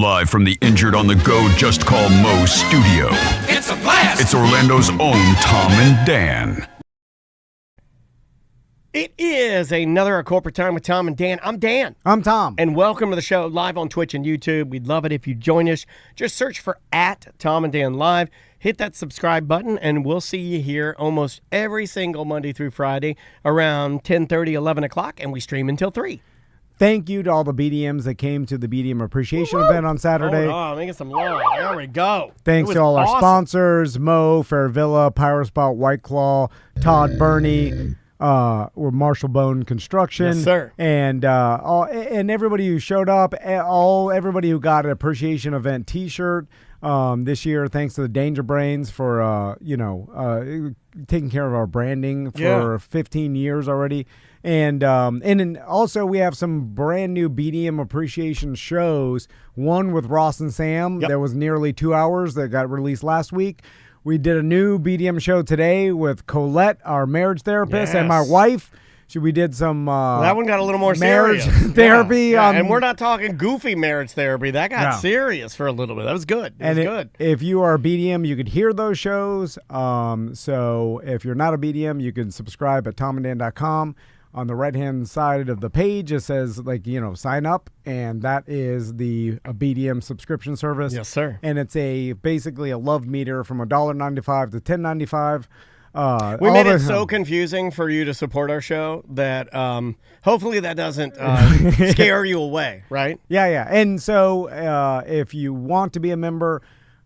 Live from the Injured on the Go Just Call Mo studio. It's a blast! It's Orlando's own Tom and Dan. It is another Corporate Time with Tom and Dan. I'm Dan. I'm Tom. And welcome to the show live on Twitch and YouTube. We'd love it if you join us. Just search for @Tom and Dan Live. Hit that subscribe button, and we'll see you here almost every single Monday through Friday around 10:30, 11 o'clock, and we stream until 3. Thank you to all the BDMs that came to the BDM appreciation event on Saturday. Oh, making some love. There we go. Thanks to all our sponsors, Mo, Fairvilla, Power Spot, White Claw, Todd Burney, or Marshall Bone Construction. Yes, sir. And everybody who showed up, everybody who got an appreciation event T-shirt this year. Thanks to the Danger Brains for taking care of our branding for 15 years already. And then also we have some brand new BDM appreciation shows. One with Ross and Sam that was nearly 2 hours that got released last week. We did a new BDM show today with Colette, our marriage therapist, and my wife. We did some that one got a little more marriage serious. therapy. Yeah. And we're not talking goofy marriage therapy. That got serious for a little bit. That was good. Good. If you are a BDM, you could hear those shows. So if you're not a BDM, you can subscribe at tomanddan.com. On the right-hand side of the page, it says, sign up, and that is the BDM subscription service. Yes, sir. And it's basically a love meter from $1.95 to $10.95. We made it so confusing for you to support our show that hopefully that doesn't scare you away, right? Yeah. And so if you want to be a member,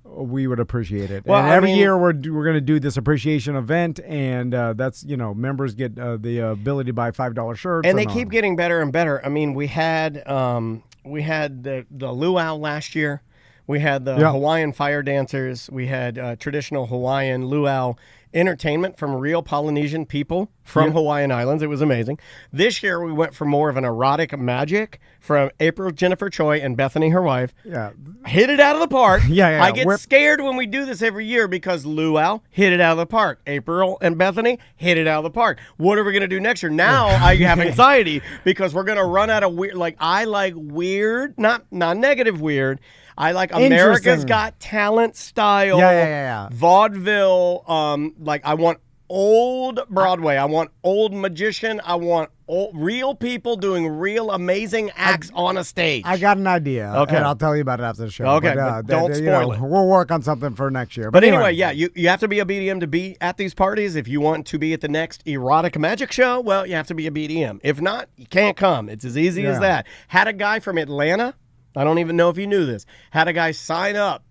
we would appreciate it. Well, and every year we're going to do this appreciation event, and that's, members get the ability to buy $5 shirts. And they keep getting better and better. I mean, we had the luau last year. We had the Hawaiian fire dancers. We had traditional Hawaiian luau entertainment from real Polynesian people from Hawaiian Islands. It was amazing. This year, we went for more of an erotic magic from April Jennifer Choi and Bethany, her wife. Yeah. Hit it out of the park. I get We're scared when we do this every year because luau hit it out of the park. April and Bethany hit it out of the park. What are we going to do next year? Now I have anxiety because we're going to run out of weird. I like weird, not negative weird. I like America's Got Talent style vaudeville. I want old Broadway. I want old magician. I want real people doing real amazing acts on a stage. I got an idea. Okay. And I'll tell you about it after the show. Okay, but don't spoil it. We'll work on something for next year. But anyway, you have to be a BDM to be at these parties. If you want to be at the next erotic magic show, well, you have to be a BDM. If not, you can't come. It's as easy as that. Had a guy from Atlanta. I don't even know if you knew this. Had a guy sign up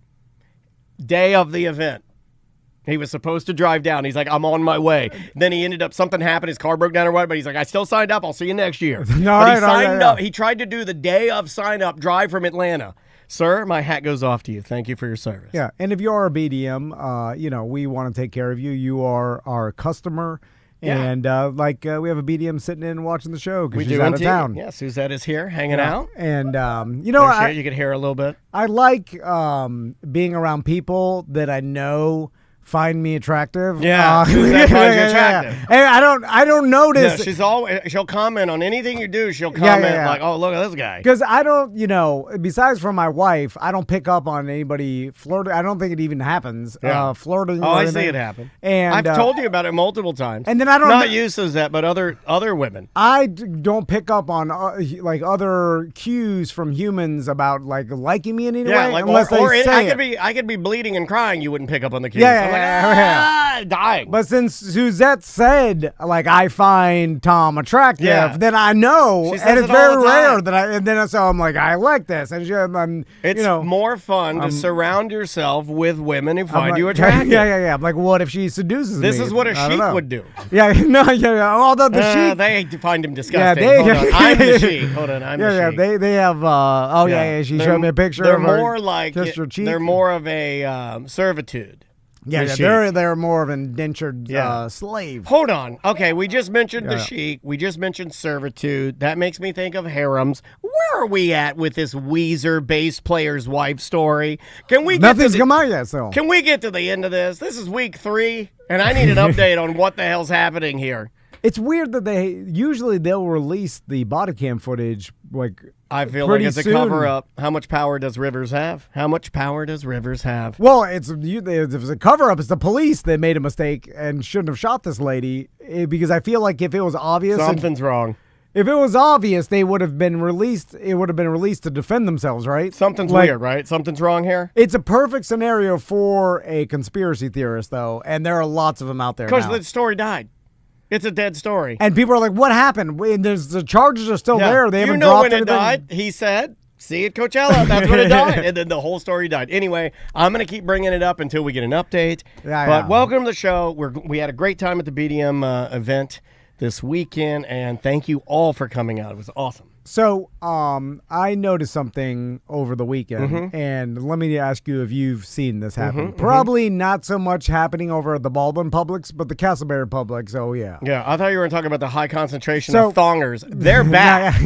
day of the event. He was supposed to drive down. He's like, I'm on my way. Then he ended up, something happened. His car broke down or what, but he's like, I still signed up. I'll see you next year. He signed up. He tried to do the day of sign up drive from Atlanta. Sir, my hat goes off to you. Thank you for your service. Yeah, and if you are a BDM, we want to take care of you. You are our customer. Yeah. And we have a BDM sitting in and watching the show because she's out of town. Yeah, Suzette is here hanging out. And, you could hear her a little bit. I like being around people that I know find me attractive. Yeah, Suzette finds you attractive. And I don't notice. Yeah, she'll comment on anything you do. She'll comment like, oh, look at this guy. Because I don't, besides from my wife, I don't pick up on anybody flirting. I don't think it even happens. Flirting. Oh, I see it happen. And I've told you about it multiple times. And then I don't. Not you, Suzette, but other women. I don't pick up on other cues from humans about liking me in any way. Unless I could be bleeding and crying. You wouldn't pick up on the cues. Dying. But since Suzette said, I find Tom attractive, then I know, and it's very rare that so I'm like, I like this, and it's more fun to surround yourself with women who find you attractive. Yeah. I'm like, what if she seduces me? This is what a sheik would do. Although the sheik, they find him disgusting. I'm the sheik. Hold on, I'm the sheik. They have. She showed me a picture. They're of her. More like they're more of a servitude. They're more of an indentured slave. Hold on. Okay, we just mentioned the sheik. We just mentioned servitude. That makes me think of harems. Where are we at with this Weezer bass player's wife story? Nothing's come out yet, so. Can we get to the end of this? This is week 3, and I need an update on what the hell's happening here. It's weird that they'll release the body cam footage I feel like pretty it's a soon. cover-up. How much power does Rivers have? How much power does Rivers have? Well, if it's a cover-up, it's the police that made a mistake and shouldn't have shot this lady. Because I feel like if it was obvious, Something's wrong. if it was obvious, they would have been released. It would have been released to defend themselves, right? Something's weird, right? Something's wrong here. It's a perfect scenario for a conspiracy theorist, though, and there are lots of them out there Because now. the story died. It's a dead story. And people are like, "What happened?" And the charges are still there. They haven't you know dropped when it anything. died? He said, "See at Coachella." That's when it died, and then the whole story died. Anyway, I'm gonna keep bringing it up until we get an update. But welcome to the show. We had a great time at the BDM event this weekend, and thank you all for coming out. It was awesome. So, I noticed something over the weekend, and let me ask you if you've seen this happen. Probably not so much happening over at the Baldwin Publix, but the Castleberry Publix. Oh yeah. Yeah, I thought you were talking about the high concentration of thongers. They're back.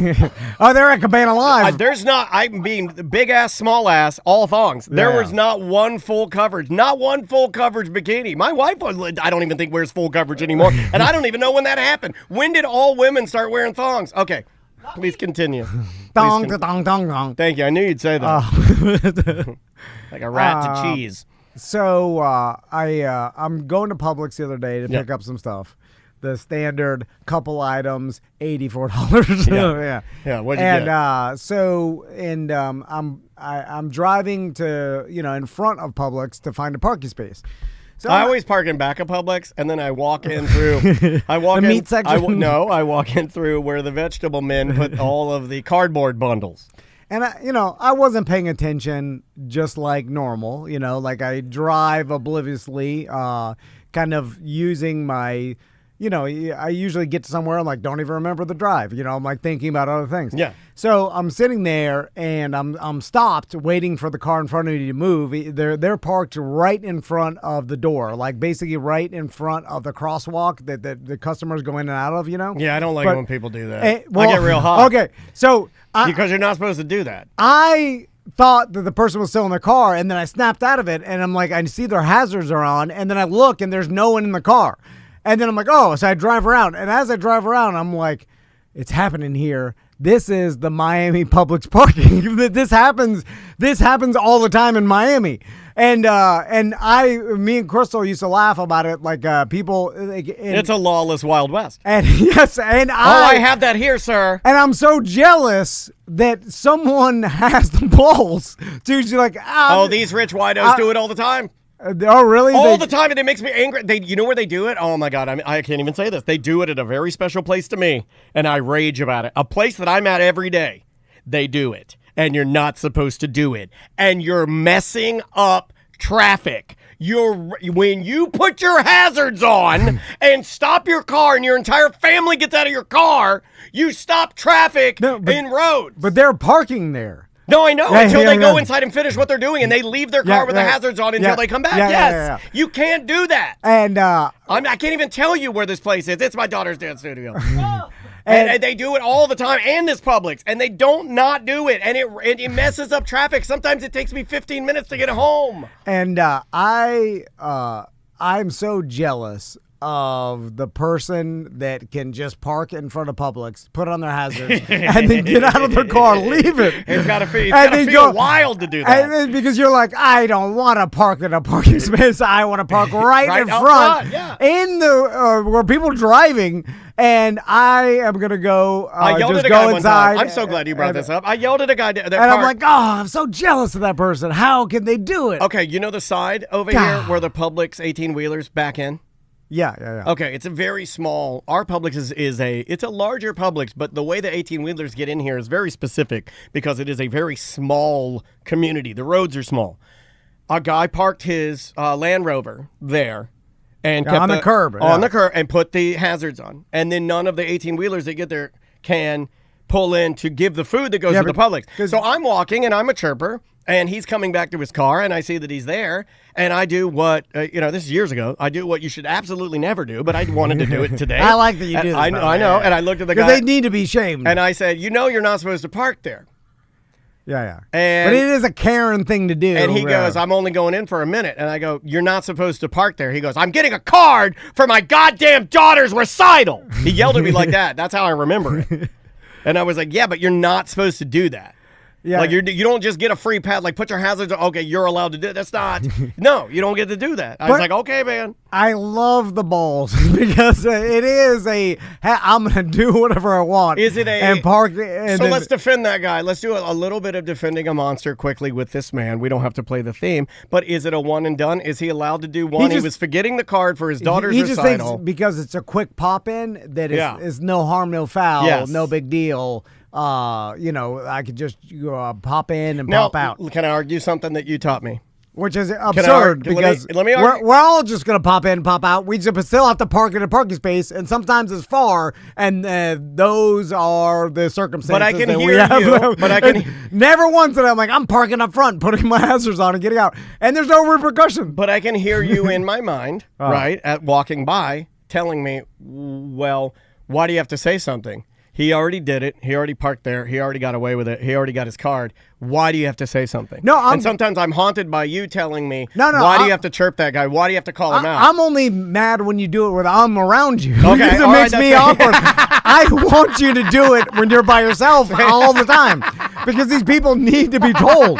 Oh, they're at Cabana Live. There's not. I'm being big ass, small ass, all thongs. There was not one full coverage, not one full coverage bikini. My wife, I don't even think wears full coverage anymore, and I don't even know when that happened. When did all women start wearing thongs? Okay. Please continue. Dong, dong, dong, dong. Thank you. I knew you'd say that. Like a rat to cheese. So I'm going to Publix the other day to pick up some stuff. The standard couple items, $84. Yeah. What'd you get? I'm driving to in front of Publix to find a parking space. So I always park in back of Publix, and then I walk in through. I walk the in, meat section. I walk in through where the vegetable men put all of the cardboard bundles. And I wasn't paying attention, just like normal. Like I drive obliviously, kind of using my. I usually get to somewhere, I'm like, don't even remember the drive. I'm like thinking about other things. Yeah. So I'm sitting there and I'm stopped waiting for the car in front of me to move. They're parked right in front of the door, like basically right in front of the crosswalk that the customers go in and out of, Yeah, I don't like when people do that. I well, get real hot. Okay, so because you're not supposed to do that. I thought that the person was still in the car, and then I snapped out of it, and I'm like, I see their hazards are on, and then I look, and there's no one in the car. And then I'm like, oh, so I drive around. And as I drive around, I'm like, it's happening here. This is the Miami Publix parking. This happens all the time in Miami. And me and Crystal used to laugh about it, like people. It's a lawless Wild West. And yes, and I have that here, sir. And I'm so jealous that someone has the balls to like. These rich whitos do it all the time. Oh, really? All the time, and it makes me angry. You know where they do it? Oh, my God. I can't even say this. They do it at a very special place to me, and I rage about it. A place that I'm at every day. They do it, and you're not supposed to do it. And you're messing up traffic. When you put your hazards on and stop your car and your entire family gets out of your car, you stop traffic in roads. But they're parking there. No, I know, until they go inside and finish what they're doing, and they leave their car with the hazards on until they come back. Yes, you can't do that. And I can't even tell you where this place is. It's my daughter's dance studio. And they do it all the time, and this Publix, and they don't not do it, and it messes up traffic. Sometimes it takes me 15 minutes to get home. And I'm so jealous of the person that can just park in front of Publix, put on their hazards, and then get out of their car, leave it. It's got to feel wild to do that. And because you're like, I don't want to park in a parking space. I want to park right in front, in the where people are driving. And I am going to go I yelled just at a go guy inside. One time. I'm so glad you brought this up. I yelled at a guy that I'm like, I'm so jealous of that person. How can they do it? Okay, you know the side over here where the Publix 18-wheelers back in? Yeah. Okay, it's a very small. Our Publix it's a larger Publix, but the way the 18-wheelers get in here is very specific because it is a very small community. The roads are small. A guy parked his Land Rover there and kept on the curb and put the hazards on, and then none of the 18-wheelers that get there can pull in to give the food that goes to the Publix. So I'm walking and I'm a chirper. And he's coming back to his car, and I see that he's there, and I do what, this is years ago, I do what you should absolutely never do, but I wanted to do it today. I like that you do this. I know, and I looked at the guy. Because they need to be shamed. And I said, you're not supposed to park there. Yeah. But it is a Karen thing to do. And he goes, I'm only going in for a minute. And I go, you're not supposed to park there. He goes, I'm getting a card for my goddamn daughter's recital. He yelled at me like that. That's how I remember it. And I was like, yeah, but you're not supposed to do that. Yeah. Like you don't just get a free pass. Like put your hazards on. Okay, you're allowed to do it. That's not. No, you don't get to do that. I was like, okay, man. I love the balls because it is I'm going to do whatever I want. Is it and park? And so then, let's defend that guy. Let's do a little bit of defending a monster quickly with this man. We don't have to play the theme, but is it a one and done? Is he allowed to do one? He was forgetting the card for his daughter's he just recital. thinks because it's a quick pop in that is no harm, no foul, no big deal. I could just pop in and pop out. Can I argue something that you taught me? Which is absurd because let me we're all just going to pop in and pop out. We just still have to park in a parking space, and sometimes it's far, and those are the circumstances. But I can that hear we have. you. But I can never once that I'm like, I'm parking up front, putting my hazards on and getting out, and there's no repercussion. But I can hear you in my mind, right, at walking by, telling me, well, why do you have to say something? He already did it. He already parked there. He already got away with it. He already got his card. Why do you have to say something? And sometimes I'm haunted by you telling me, why do you have to chirp that guy? Why do you have to call him out? I'm only mad when you do it when I'm around you. Okay, because it makes me awkward. I want you to do it when you're by yourself all the time because these people need to be told.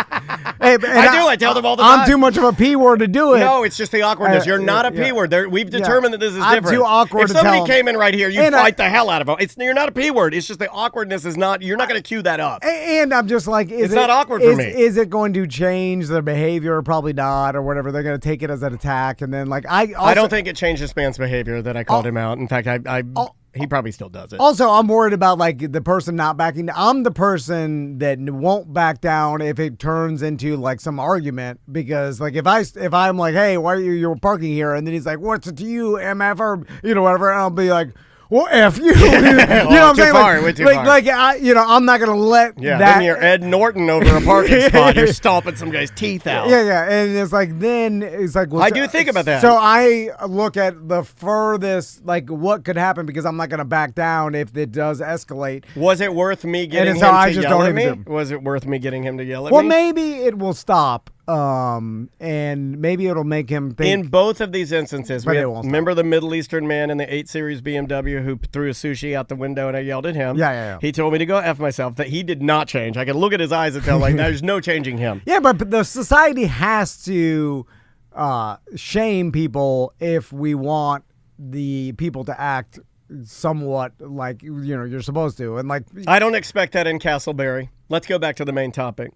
I tell them all the time. I'm too much of a P word to do it. No, it's just the awkwardness. You're not a P word. We've determined that this is different. I'm too awkward if to tell somebody them. came in right here, you fight the hell out of them. You're not a P word. It's just the awkwardness is not. You're not going to cue that up. And I'm just like, it's not awkward for me. Is it going to change their behavior? Probably not, or whatever. They're going to take it as an attack, and then like I don't think it changed this man's behavior that I called him out. In fact, he probably still does it. Also, I'm worried about like the person not backing down. I'm the person that won't back down if it turns into like some argument because like if I'm like, hey, why are you're parking here? And then he's like, what's it to you, MF, or whatever, and I'll be like, well, F you. You know what I'm saying? Way too far. I'm not going to let that. Then you're Ed Norton over a parking spot. You're stomping some guy's teeth out. Yeah. And it's like, well, I do think about that. So I look at the furthest, like what could happen because I'm not going to back down if it does escalate. Was it worth me getting him to yell at me? Was it worth me getting him to yell at me? Well, maybe it will stop. And maybe it'll make him think. In both of these instances, remember the Middle Eastern man in the 8 Series BMW who threw a sushi out the window and I yelled at him? Yeah. He told me to go F myself, that he did not change. I could look at his eyes and tell, like, there's no changing him. Yeah, but the society has to shame people if we want the people to act somewhat like, you're supposed to. And like, I don't expect that in Castleberry. Let's go back to the main topic.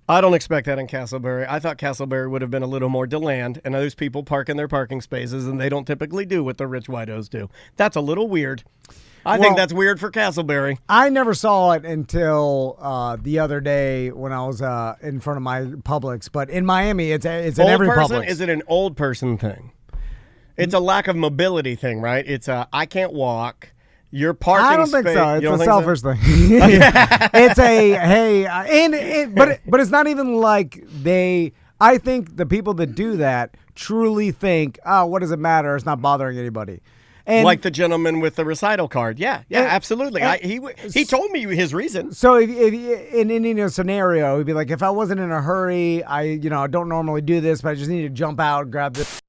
I don't expect that in Castleberry. I thought Castleberry would have been a little more DeLand, and those people park in their parking spaces, and they don't typically do what the rich whitos do. That's a little weird. I think that's weird for Castleberry. I never saw it until the other day when I was in front of my Publix, but in Miami, it's in every Publix. Is it an old person thing? It's a lack of mobility thing, right? It's I can't walk. Your parking I don't space. think so. It's a selfish thing. It's but it's not even like they. I think the people that do that truly think, oh, what does it matter? It's not bothering anybody. And like the gentleman with the recital card. Yeah, absolutely. He told me his reason. So if in any scenario, he'd be like, if I wasn't in a hurry, I don't normally do this, but I just need to jump out, grab this.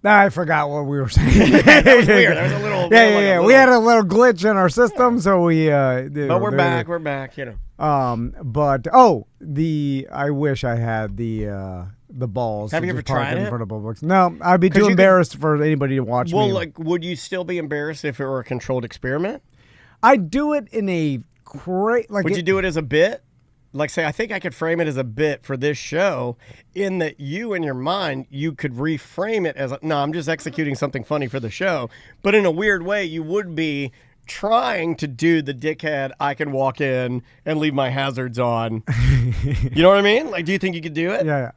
I forgot what we were saying. That was weird. That was a little. Yeah. We had a little glitch in our system, so we. But we're back. We're back. But I wish I had the balls. Have you ever tried it in front of Publix? No, I'd be too embarrassed for anybody to watch me. Well, like, would you still be embarrassed if it were a controlled experiment? I'd do it in a great Would you do it as a bit? Like, say, I think I could frame it as a bit for this show in that you, in your mind, you could reframe it as, no, I'm just executing something funny for the show. But in a weird way, you would be trying to do the dickhead, I can walk in and leave my hazards on. You know what I mean? Like, do you think you could do it? Yeah.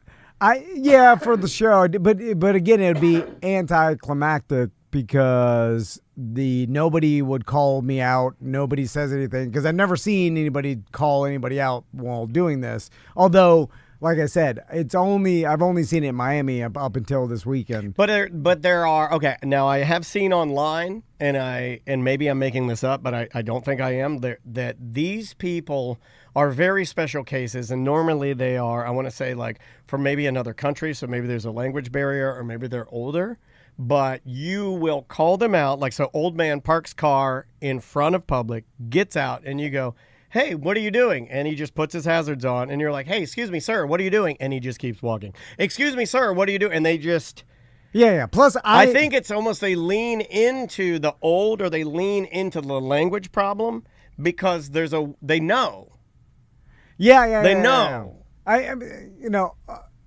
For the show. But again, it would be anticlimactic because nobody would call me out. Nobody says anything because I've never seen anybody call anybody out while doing this. Although, like I said, I've only seen it in Miami up until this weekend. But there are, okay, now I have seen online, and maybe I'm making this up, but I don't think I am, that these people are very special cases, and normally they are, I want to say, like, from maybe another country, so maybe there's a language barrier, or maybe they're older. but you will call them out. Like, so old man parks car in front of public, gets out, and you go, hey, what are you doing? And he just puts his hazards on, and you're like, hey, excuse me, sir, what are you doing? And he just keeps walking. Excuse me, sir, what are you doing? And they just... Yeah. Plus, I think it's almost they lean into the old or they lean into the language problem because they know. Yeah. They know. I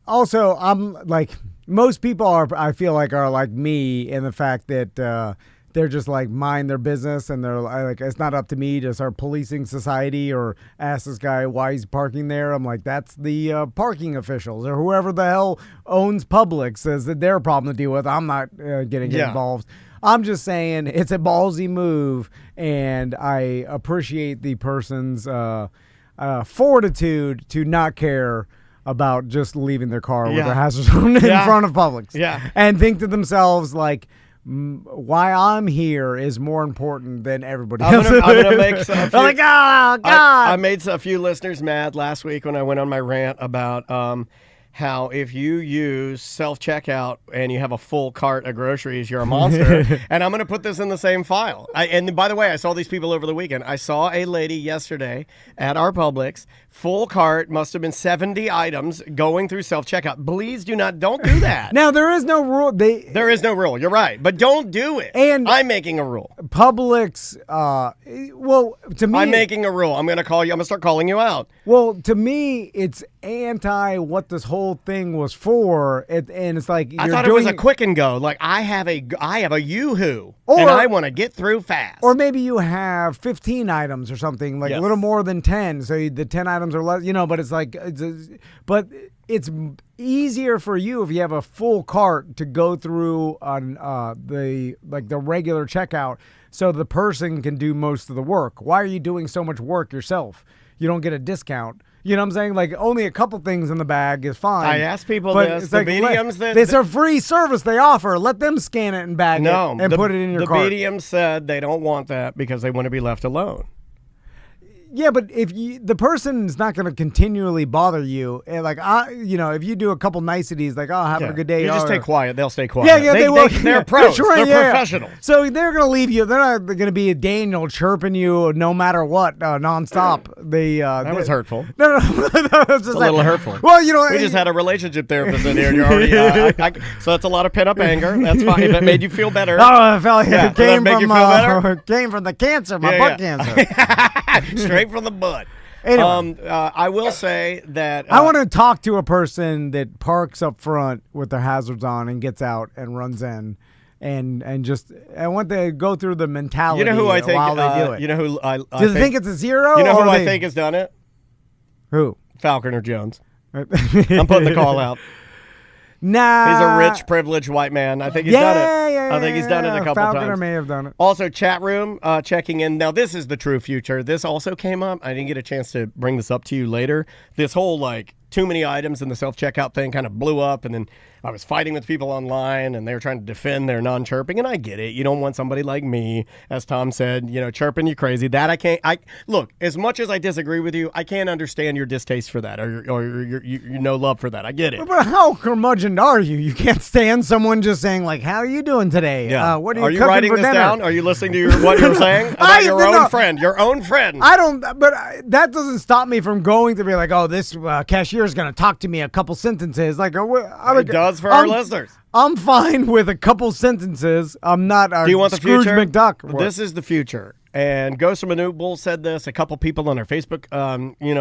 also, I'm like, most people I feel like are like me in the fact that they're just like mind their business and they're like, it's not up to me to start policing society or ask this guy why he's parking there. I'm like, that's the parking officials or whoever the hell owns Publix says that their problem to deal with. I'm not getting involved. I'm just saying it's a ballsy move, and I appreciate the person's fortitude to not care about just leaving their car with their hazards on in front of Publix. Yeah. And think to themselves, like, why I'm here is more important than everybody else. I'm gonna make some. They're like, oh, God. I made a few listeners mad last week when I went on my rant about how if you use self-checkout and you have a full cart of groceries, you're a monster. And I'm going to put this in the same file. And by the way, I saw these people over the weekend. I saw a lady yesterday at our Publix, full cart, must have been 70 items going through self-checkout. Please don't do that. Now, there is no rule. There is no rule. You're right. But don't do it. And I'm making a rule. Publix, well, to me... I'm making a rule. I'm going to call you. I'm going to start calling you out. Well, to me, it's anti what this whole thing was for, and it's like I thought it was a quick and go. Like I have a Yoo-hoo, and I want to get through fast. Or maybe you have 15 items or something, like a little more than 10. So the 10 items are less, but it's like, but it's easier for you if you have a full cart to go through on the regular checkout, so the person can do most of the work. Why are you doing so much work yourself? You don't get a discount. You know what I'm saying? Like, only a couple things in the bag is fine. I asked people but this. It's The like, BDMs it's a free service they offer. Let them scan it and bag it and put it in your cart. The BDM said they don't want that because they want to be left alone. Yeah, but if the person's not going to continually bother you, and like if you do a couple niceties, like having a good day, you just stay quiet. They'll stay quiet. Yeah, they will. They're pros. Right, they're professionals. So they're going to leave you. They're not going to be a Daniel chirping you no matter what, nonstop. That was hurtful. No, it's a little hurtful. Well, we just had a relationship therapist in here, and you're already. So that's a lot of pent up anger. That's fine. If it made you feel better. Oh, I felt it came from the cancer, my butt cancer, straight from the butt. Anyway, I will say that I want to talk to a person that parks up front with their hazards on and gets out and runs in, and just I want to go through the mentality. You know who I think while they do it. You know who I Does it think it's a zero? You know who I think has done it? Who? Falconer Jones. I'm putting the call out. Nah. He's a rich, privileged white man. I think he's done it. I think he's done it a couple Falconer times. may have done it. Also, chat room checking in. Now, this is the true future. This also came up. I didn't get a chance to bring this up to you later. This whole, too many items in the self-checkout thing kind of blew up, and then I was fighting with people online, and they were trying to defend their non-chirping, and I get it. You don't want somebody like me, as Tom said, chirping you crazy. That I can't. Look, as much as I disagree with you, I can't understand your distaste for that or your no love for that. I get it. But how curmudgeon are you? You can't stand someone just saying, like, how are you doing today? Yeah. What are you Are you cooking writing for this dinner? down? Are you listening to what you're saying about your own friend? Your own friend. I don't, but that doesn't stop me from going to be like, oh, this cashier is going to talk to me a couple sentences. Like, it does for our listeners. I'm fine with a couple sentences. I'm not Do you want the Scrooge future? McDuck. This is the future. And Ghost of Manute Bull said this. A couple people on our Facebook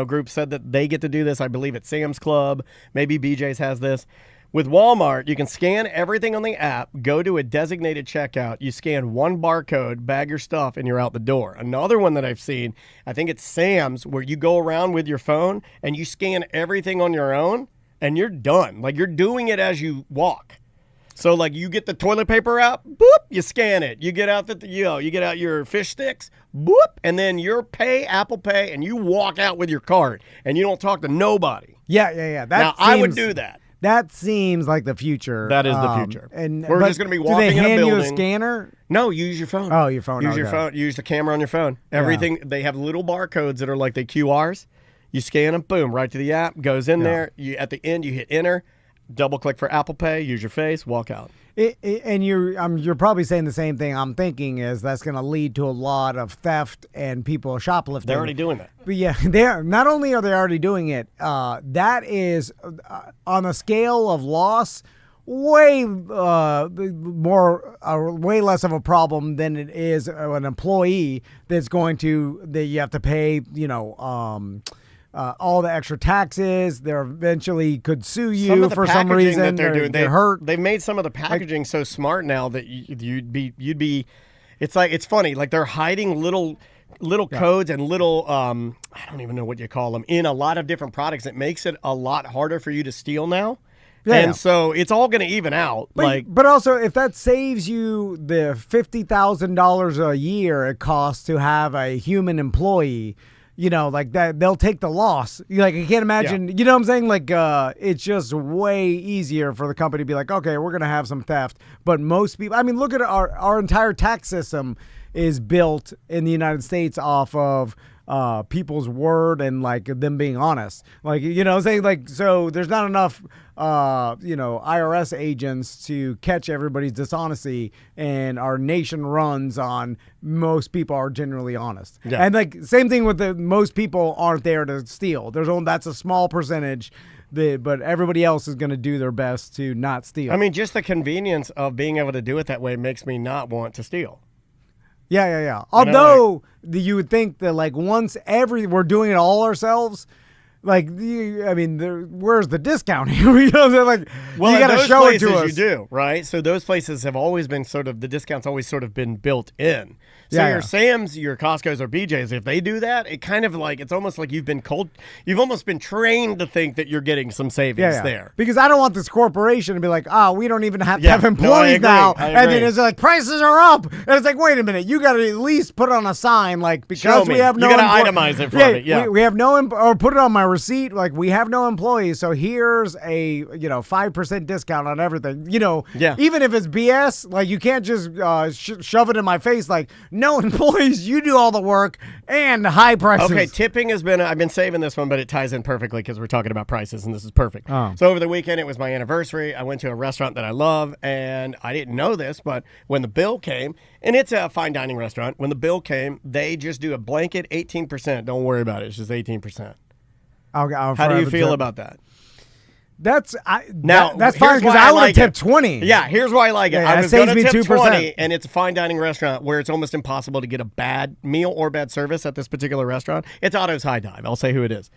group said that they get to do this. I believe at Sam's Club. Maybe BJ's has this. With Walmart, you can scan everything on the app, go to a designated checkout, you scan one barcode, bag your stuff, and you're out the door. Another one that I've seen, I think it's Sam's, where you go around with your phone and you scan everything on your own, and you're done. Like, you're doing it as you walk. So, you get the toilet paper out, boop, you scan it. You get out you get out your fish sticks, boop, and then your Apple Pay, and you walk out with your cart, and you don't talk to nobody. Yeah. I would do that. That seems like the future. That is the future. And we're just going to be walking in a building. Do they hand you a scanner? No, use your phone. Oh, your phone. Use your phone. Use the camera on your phone. Everything. They have little barcodes that are like the QRs. You scan them, boom, right to the app. Goes in there. You at the end, you hit enter. double click for Apple Pay, use your face, walk out. And you're probably saying the same thing I'm thinking is that's going to lead to a lot of theft and people shoplifting. They're already doing that. But yeah, not only are they already doing it, that is on a scale of loss way way less of a problem than it is an employee that you have to pay, all the extra taxes. They eventually could sue you for some reason. They're hurt. They've made some of the packaging so smart now that you'd be. It's funny. Like they're hiding little codes and little I don't even know what you call them in a lot of different products. It makes it a lot harder for you to steal now. Yeah, and so it's all going to even out. But also, if that saves you the $50,000 a year it costs to have a human employee, like that, they'll take the loss. Like, I can't imagine, you know what I'm saying? Like, it's just way easier for the company to be like, okay, we're going to have some theft. But most people, I mean, look at our entire tax system is built in the United States off of people's word and like them being honest. Like, saying like, so there's not enough, IRS agents to catch everybody's dishonesty, and our nation runs on most people are generally honest. Yeah. And like same thing with most people aren't there to steal. That's a small percentage. But everybody else is going to do their best to not steal. I mean, just the convenience of being able to do it that way makes me not want to steal. Yeah. Although you would think that like once we're doing it all ourselves, like where's the discount here? You got to show it to us. You do, right? So those places have always been the discount's always sort of been built in. So your Sam's, your Costco's, or BJ's, if they do that, it kind of like it's almost like you've almost been trained to think that you're getting some savings there. Because I don't want this corporation to be like, we don't even have to have employees now, and then it's like prices are up, and it's like, wait a minute, you got to at least put on a sign like because we have no. You got to itemize it for me. Yeah, we have no or put it on my receipt like we have no employees, so here's a 5% discount on everything. Even if it's BS, like you can't just shove it in my face like. No employees, you do all the work and high prices. Okay, tipping I've been saving this one, but it ties in perfectly because we're talking about prices, and this is perfect. So over the weekend, it was my anniversary. I went to a restaurant that I love, and I didn't know this, but when the bill came, and it's a fine dining restaurant, when the bill came, they just do a blanket 18%. Don't worry about it. It's just 18%. How do you feel about that? That's fine because I would have tipped 20. Yeah, here's why I like it. I was going to tip 20, and it's a fine dining restaurant where it's almost impossible to get a bad meal or bad service at this particular restaurant. It's Otto's High Dive. I'll say who it is.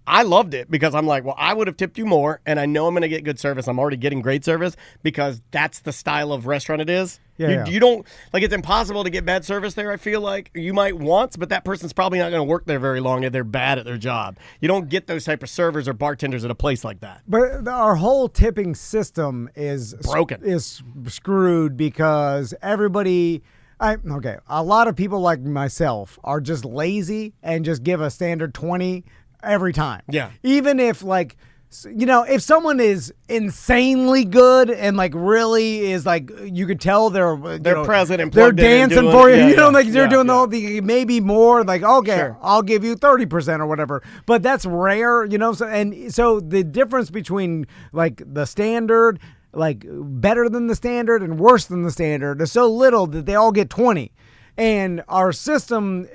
I loved it because I'm like, well, I would have tipped you more, and I know I'm going to get good service. I'm already getting great service because that's the style of restaurant it is. You don't, like, it's impossible to get bad service there, I feel like. You might once, but that person's probably not going to work there very long if they're bad at their job. You don't get those type of servers or bartenders at a place like that. But our whole tipping system is broken, is screwed because everybody... a lot of people like myself are just lazy and just give a standard 20 every time. Yeah. Even if like, if someone is insanely good and like really is like, you could tell they're present and they're dancing for you. They're doing the maybe more like, okay, sure, I'll give you 30% or whatever. But that's rare, so the difference between like the standard, like better than the standard and worse than the standard is so little that they all get 20. And our system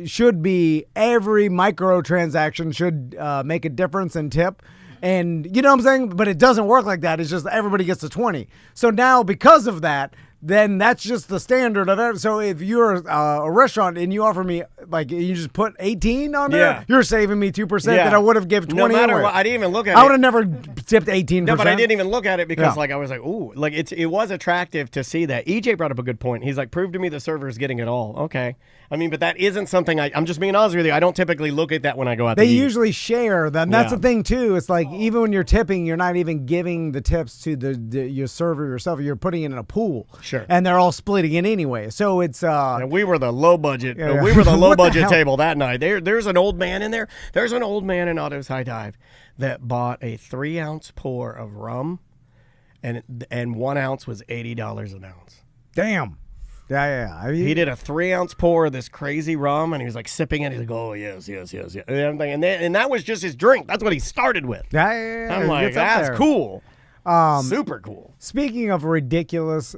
should be every microtransaction should make a difference in tip. And you know what I'm saying? But it doesn't work like that. It's just everybody gets a 20. So now because of that, then that's just the standard of it. So if you're a restaurant and you offer me, like, you just put 18 on there, you're saving me 2% that I would have given 20 No matter anyway. what, I didn't even look at it. I would have never tipped 18%. No, but I didn't even look at it because, like, I was like, ooh, like, it was attractive to see that. EJ brought up a good point. He's like, prove to me the server is getting it all. Okay. I mean, but that isn't something I'm just being honest with you. I don't typically look at that when I go out to eat. They usually share them. That's the thing, too. It's like, even when you're tipping, you're not even giving the tips to your server yourself. You're putting it in a pool. Sure. And they're all splitting it anyway. So it's... and we were the low budget. We were the low budget table that night. There's an old man in there. There's an old man in Otto's High Dive that bought a 3-ounce pour of rum, and 1 ounce was $80 an ounce. Damn. Yeah. I mean, he did a 3-ounce pour of this crazy rum, and he was like sipping it. He's like, "Oh yes." And that was just his drink. That's what he started with. Yeah. I'm like, that's cool. Super cool. Speaking of ridiculous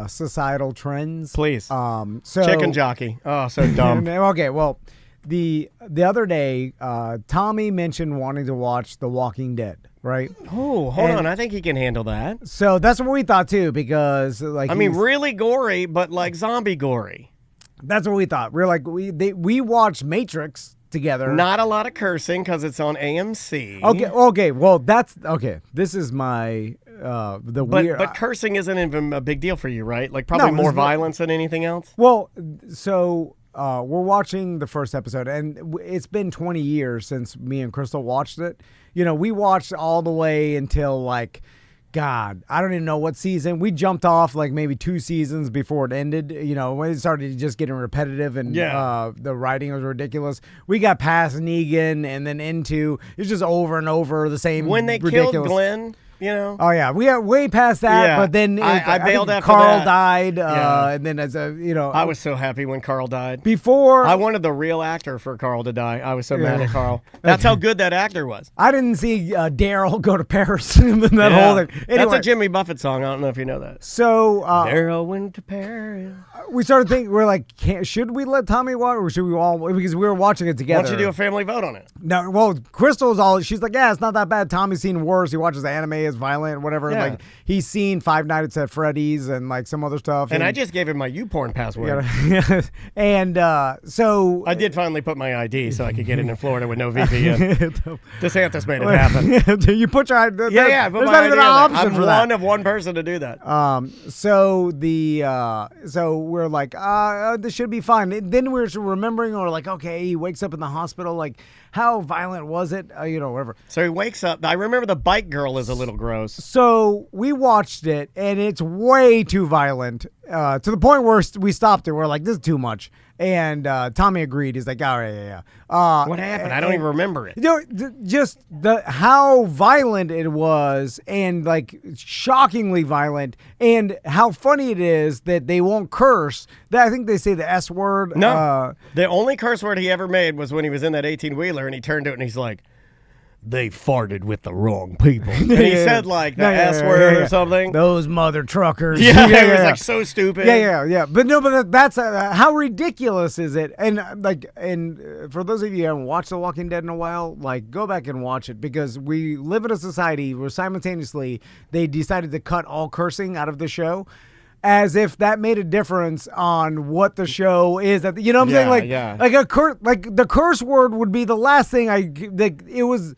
societal trends, Please. So Chicken jockey. Oh, so dumb. Okay, well, the other day, Tommy mentioned wanting to watch The Walking Dead, right? Oh, hold on. I think he can handle that. So that's what we thought too, because I mean, really gory, but like zombie gory. That's what we thought. We're like we watched Matrix together. Not a lot of cursing because it's on AMC. Okay. Well, that's okay. This is my weird. But cursing isn't even a big deal for you, right? Like probably more violence than anything else. Well, so we're watching the first episode, and it's been 20 years since me and Crystal watched it. You know, we watched all the way until like. God, I don't even know what season. We jumped off like maybe 2 seasons before it ended. You know, when it started just getting repetitive and the writing was ridiculous. We got past Negan and then into it's just over and over the same. When they ridiculous. killed Glenn, you know. Oh yeah, we got way past that. Yeah. But then I bailed after Carl that. died, Yeah. and then as a I was so happy when Carl died. before I wanted the real actor for Carl to die. I was so mad at Carl. That's how good that actor was. I didn't see Daryl go to Paris and that whole thing. Anyway, That's a Jimmy Buffett song. I don't know if you know that. so Daryl went to Paris. we started thinking, we're like, should we let Tommy watch, or should we all? Because we were watching it Why together. don't you do a family vote on it? No, well, she's like, yeah, it's not that bad. Tommy's seen worse. He watches anime, it's violent, whatever. Yeah. Like, he's seen Five Nights at Freddy's and like some other stuff. And I just gave him my YouPorn password. and so I did finally put my ID so I could get in Florida with no VPN. DeSantis made it happen. you put your Yeah, I put there's my not ID even an on there. option I'm for that. one of one person to do that. So we're like, this should be fine. Then we're remembering, or like, okay, he wakes up in the hospital. Like, how violent was it? Whatever. So he wakes up. I remember the bike girl is a little gross. So we watched it, and it's way too violent to the point where we stopped it. We're like, this is too much. And Tommy agreed. He's like, all right, yeah. What happened? I don't even remember it. Just how violent it was, and like shockingly violent, and how funny it is that they won't curse. I think they say the S word. No. The only curse word he ever made was when he was in that 18-wheeler, and he turned to it and he's like, they farted with the wrong people. And he said like the S word or something. Those mother truckers. Yeah, it was like so stupid. Yeah. But that's how ridiculous is it? And for those of you who haven't watched The Walking Dead in a while, like go back and watch it, because we live in a society where simultaneously they decided to cut all cursing out of the show. As if that made a difference on what the show is. You know what I'm saying? Like the curse word would be the last thing it was.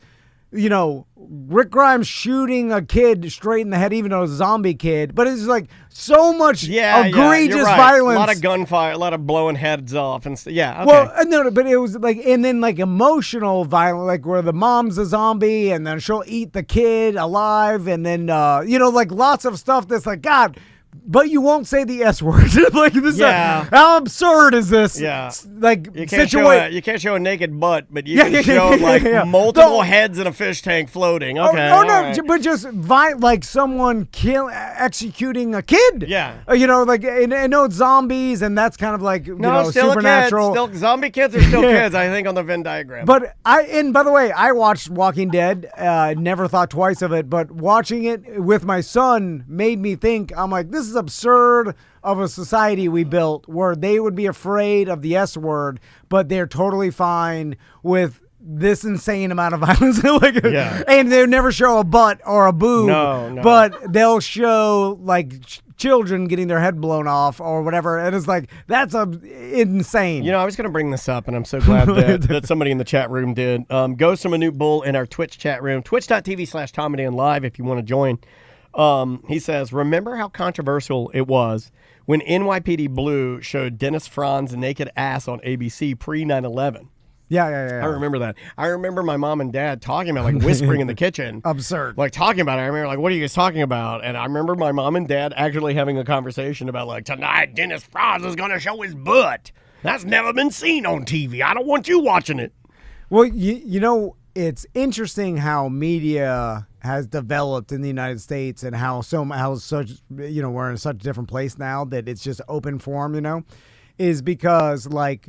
Rick Grimes shooting a kid straight in the head, even though it was a zombie kid. But it's like so much egregious you're right. violence. A lot of gunfire, a lot of blowing heads off. And yeah, okay. Well, no, but it was like, and then like emotional violence, like where the mom's a zombie and then she'll eat the kid alive. And then, like lots of stuff that's like, God, but you won't say the S word. Like this. How absurd is this? Yeah. Like you can't show a naked butt, but you can show multiple heads in a fish tank floating. Okay. Right. But just like someone executing a kid. Yeah. Like I know it's zombies, and that's kind of like still supernatural. Still zombie kids are still kids, I think, on the Venn diagram. But by the way, I watched Walking Dead. Never thought twice of it, but watching it with my son made me think. I'm like, this is absurd of a society we built where they would be afraid of the S word, but they're totally fine with this insane amount of violence. And they never show a butt or a boob. No. But they'll show like children getting their head blown off or whatever. And it's like, that's insane. I was going to bring this up, and I'm so glad that somebody in the chat room did. Ghost from a New Bull in our Twitch chat room, twitch.tv/TomAndDanLive if you want to join. He says, remember how controversial it was when NYPD Blue showed Dennis Franz's naked ass on ABC pre 9/11? Yeah. I remember that. I remember my mom and dad talking about, like, whispering in the kitchen. Absurd. Like, talking about it. I remember, like, what are you guys talking about? And I remember my mom and dad actually having a conversation about, like, tonight Dennis Franz is going to show his butt. That's never been seen on TV. I don't want you watching it. Well, it's interesting how media has developed in the United States, and how such we're in such a different place now that it's just open forum, is because TV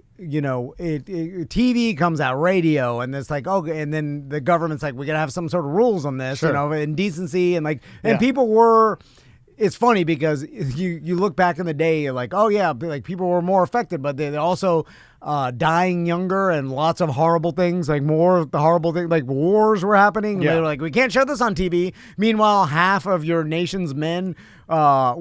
comes out, radio, and it's like, okay, and then the government's like, we gotta have some sort of rules on this, and decency, and people were. It's funny because you look back in the day, you're like, oh yeah, like people were more affected, but they're also dying younger and lots of horrible things, like more of the horrible things, like wars were happening. Yeah. They were like, we can't show this on TV. Meanwhile, half of your nation's men have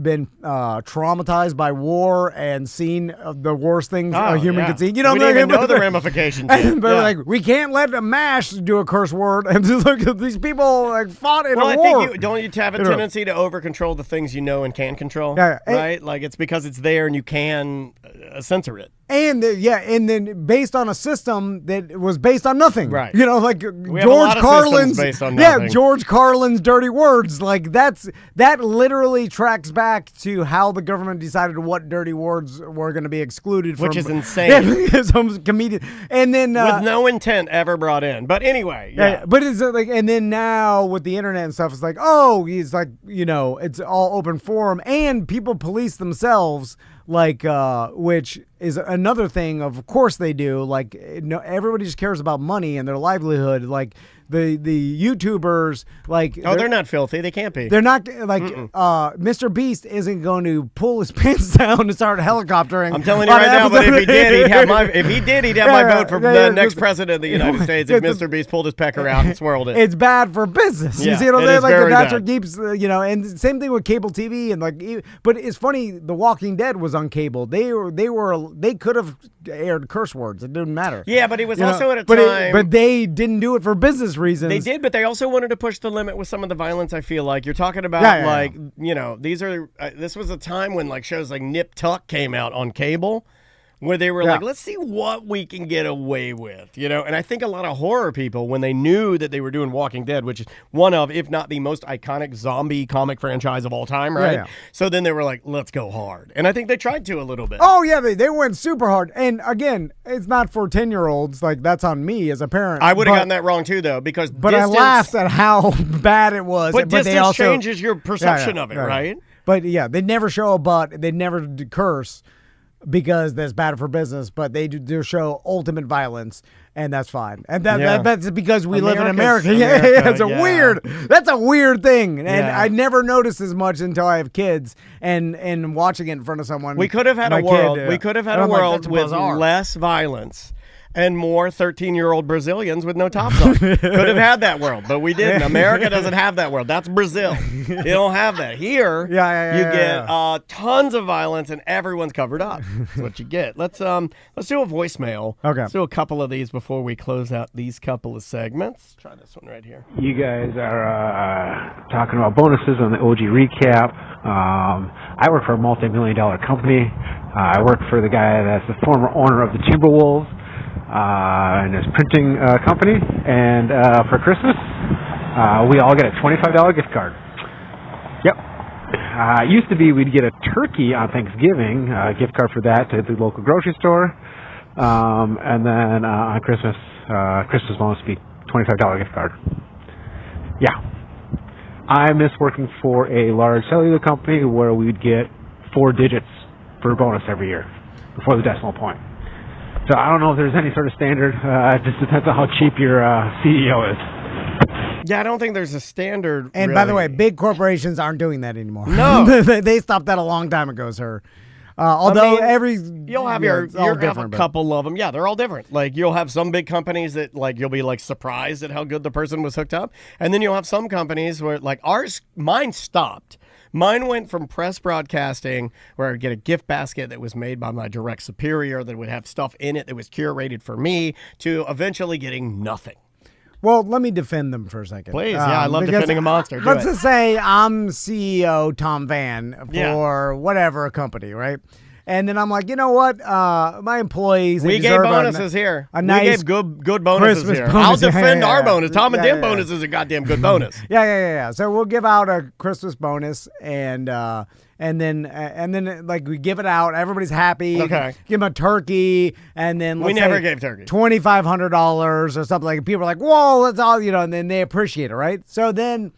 been traumatized by war and seen the worst things a human could see. You know, we didn't even know the ramifications. But like, we can't let a MASH do a curse word. And look at these people like fought in a war. I think don't you have a tendency to over control the things you know and can control? Yeah, right. Like it's because it's there and you can censor it. And then based on a system that was based on nothing, right? You know, like George Carlin's based on nothing. George Carlin's dirty words. Like that literally tracks back to how the government decided what dirty words were going to be excluded, which is insane. Yeah, some comedian, and then with no intent ever brought in. But anyway, but it's like, and then now with the internet and stuff, it's like, oh, he's like, you know, it's all open forum, and people police themselves. Like, which is another thing. Of course they do. Like, no, everybody just cares about money and their livelihood. Like the YouTubers, like they're not filthy. They can't be. They're not like Mr. Beast isn't going to pull his pants down and start helicoptering. I'm telling you right now. But if he did, he'd have my. If he did, he'd have my vote for the next president of the United States. If Mr. Beast pulled his pecker out and swirled it, it's bad for business. You see what I'm saying? Like that's what keeps And same thing with cable TV and like. But it's funny. The Walking Dead was on cable. They could have aired curse words. It didn't matter. Yeah, but it was also at a time. But they didn't do it for business reasons. They did, but they also wanted to push the limit with some of the violence. I feel like you're talking about this was a time when like shows like Nip Tuck came out on cable. Where they were like, let's see what we can get away with, And I think a lot of horror people, when they knew that they were doing Walking Dead, which is one of, if not the most iconic zombie comic franchise of all time, right? Yeah. So then they were like, let's go hard. And I think they tried to a little bit. Oh, yeah, they went super hard. And again, it's not for 10-year-olds. Like, that's on me as a parent. I would have gotten that wrong, too, though, because But I laughed at how bad it was. But distance changes your perception of it, right? But, yeah, they never show a butt. They never curse. Because that's bad for business, but they do show ultimate violence, and that's fine. And that's because we live in America. That's a weird thing. And I never noticed as much until I have kids and watching it in front of someone. We could have had a world. We could have had a world with less violence. And more 13-year-old Brazilians with no tops on. Could have had that world, but we didn't. America doesn't have that world. That's Brazil. You don't have that. Here, you get tons of violence and everyone's covered up. That's what you get. Let's do a voicemail. Okay. Let's do a couple of these before we close out these couple of segments. Try this one right here. You guys are talking about bonuses on the OG recap. I work for a multi-million-dollar company. I work for the guy that's the former owner of the Timberwolves. And his printing company, and for Christmas, we all get a $25 gift card. Yep. It used to be we'd get a turkey on Thanksgiving, a gift card for that to the local grocery store, and then on Christmas bonus would be $25 gift card. Yeah. I miss working for a large cellular company where we'd get 4 digits for a bonus every year before the decimal point. So I don't know if there's any sort of standard. It just depends on how cheap your CEO is. Yeah, I don't think there's a standard. And really. By the way, big corporations aren't doing that anymore. No. They stopped that a long time ago, sir. Although you'll have a couple of them. Yeah, they're all different. Like you'll have some big companies that like you'll be like surprised at how good the person was hooked up, and then you'll have some companies where like mine stopped. Mine went from press broadcasting, where I'd get a gift basket that was made by my direct superior that would have stuff in it that was curated for me, to eventually getting nothing. Well, let me defend them for a second. Please, I love defending a monster. Let's just say I'm CEO Tom Van for whatever company, right? And then I'm like, you know what? My employees, we gave bonuses here. We gave good bonuses Christmas here. Bonus. I'll defend our bonus. Tom and Dim bonus is a goddamn good bonus. Yeah. So we'll give out a Christmas bonus, and then like we give it out. Everybody's happy. Okay. Give them a turkey, and then we never gave turkey. $2,500 or something like. People are like, whoa, that's all, and then they appreciate it, right? So then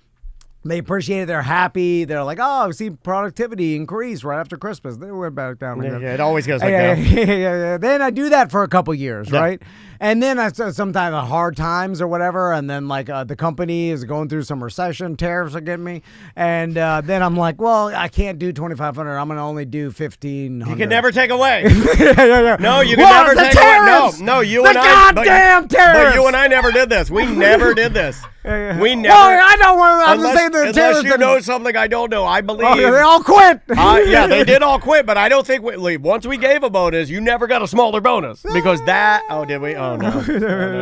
They appreciate it. They're happy. They're like, oh, I've seen productivity increase right after Christmas. Then it went back down again. Yeah, it always goes back down. Yeah. Then I do that for a couple years, right? And then I sometimes hard times or whatever, and then like the company is going through some recession, tariffs are getting me, and then I'm like, well, I can't do 2,500. I'm gonna only do 1,500. You can never take away. Yeah. No, you can What? never The take tariffs! away. No, you The and I. goddamn tariffs! But you and I never did this. We never did this. We never. Well, I don't want to Unless, say the unless tariffs. you know something I don't know. I believe. Oh, they all quit. Yeah, they did all quit, but I don't think once we gave a bonus, you never got a smaller bonus because that. Oh, did we? Oh no.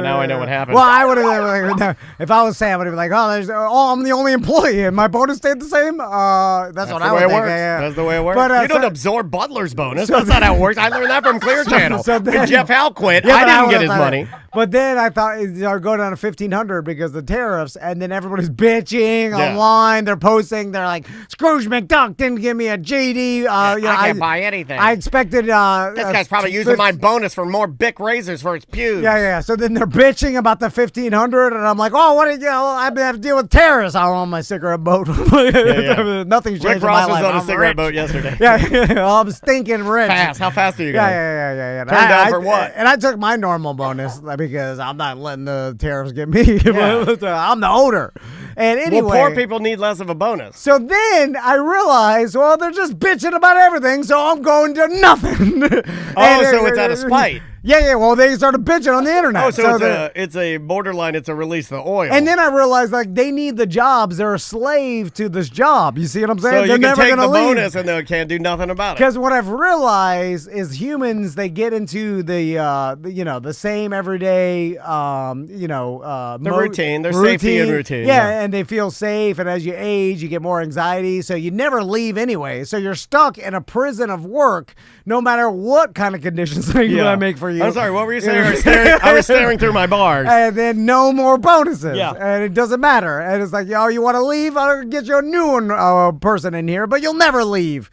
Now I know what happened. Well, I would have like, if I was Sam, I would have been like, I'm the only employee, and my bonus stayed the same. That's what I would think. Yeah. That's the way it works. But, you don't absorb Butler's bonus. That's not how it works. I learned that from Clear Channel. When Jeff Howe quit, I didn't get his money. But then I thought I'd go down to 1,500 because of the tariffs, and then everybody's bitching online. They're posting. They're like, Scrooge McDuck didn't give me a JD. I can't buy anything. I expected. This guy's probably using my bonus for more Bic razors for his pubes. Yeah. So then they're bitching about the 1,500, and I'm like, oh, what? I have to deal with terrorists. I'm on my cigarette boat. Nothing's changed Rick in my Ross was life. on a I'm cigarette rich. boat yesterday. I'm stinking rich. Fast. How fast are you going? Yeah. Turned down for what? And I took my normal bonus because I'm not letting the tariffs get me. I'm the owner. And anyway, well, poor people need less of a bonus. So then I realized, well, they're just bitching about everything, so I'm going to nothing. So it's out of spite. Yeah. Well, they started bitching on the internet. Oh, so it's a borderline. It's a release of oil. And then I realized, like, they need the jobs. They're a slave to this job. You see what I'm saying? So They're you can never take gonna the leave. bonus and they can't do nothing about it. Because what I've realized is humans, they get into the same everyday, the routine. They're safety and routine. Yeah, and they feel safe. And as you age, you get more anxiety. So you never leave anyway. So you're stuck in a prison of work, no matter what kind of conditions I make for you. I'm sorry, what were you saying? I was staring through my bars. And then no more bonuses. Yeah. And it doesn't matter. And it's like, you want to leave? I'll get you a new person in here, but you'll never leave.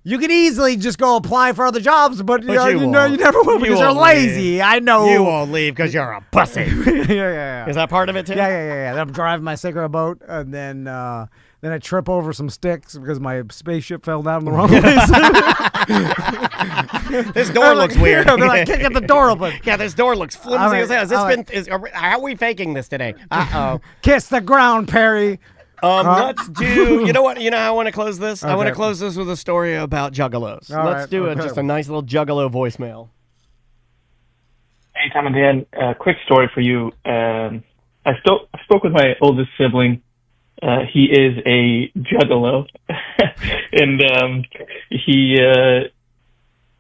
You could easily just go apply for other jobs, but you never will because you're lazy. Leave. I know. You won't leave because you're a pussy. Yeah. Is that part of it too? Yeah. I'm driving my cigarette boat, and then I trip over some sticks because my spaceship fell down in the wrong place. This door looks weird. They're like, can't get the door open. Yeah, this door looks flimsy as hell. How are we faking this today? Uh-oh. Kiss the ground, Perry. Let's do. You know what? You know how I want to close this. Okay. I want to close this with a story about juggalos. Let's do just a nice little juggalo voicemail. Hey, Tom and Dan. Quick story for you. I spoke with my oldest sibling. He is a juggalo, and he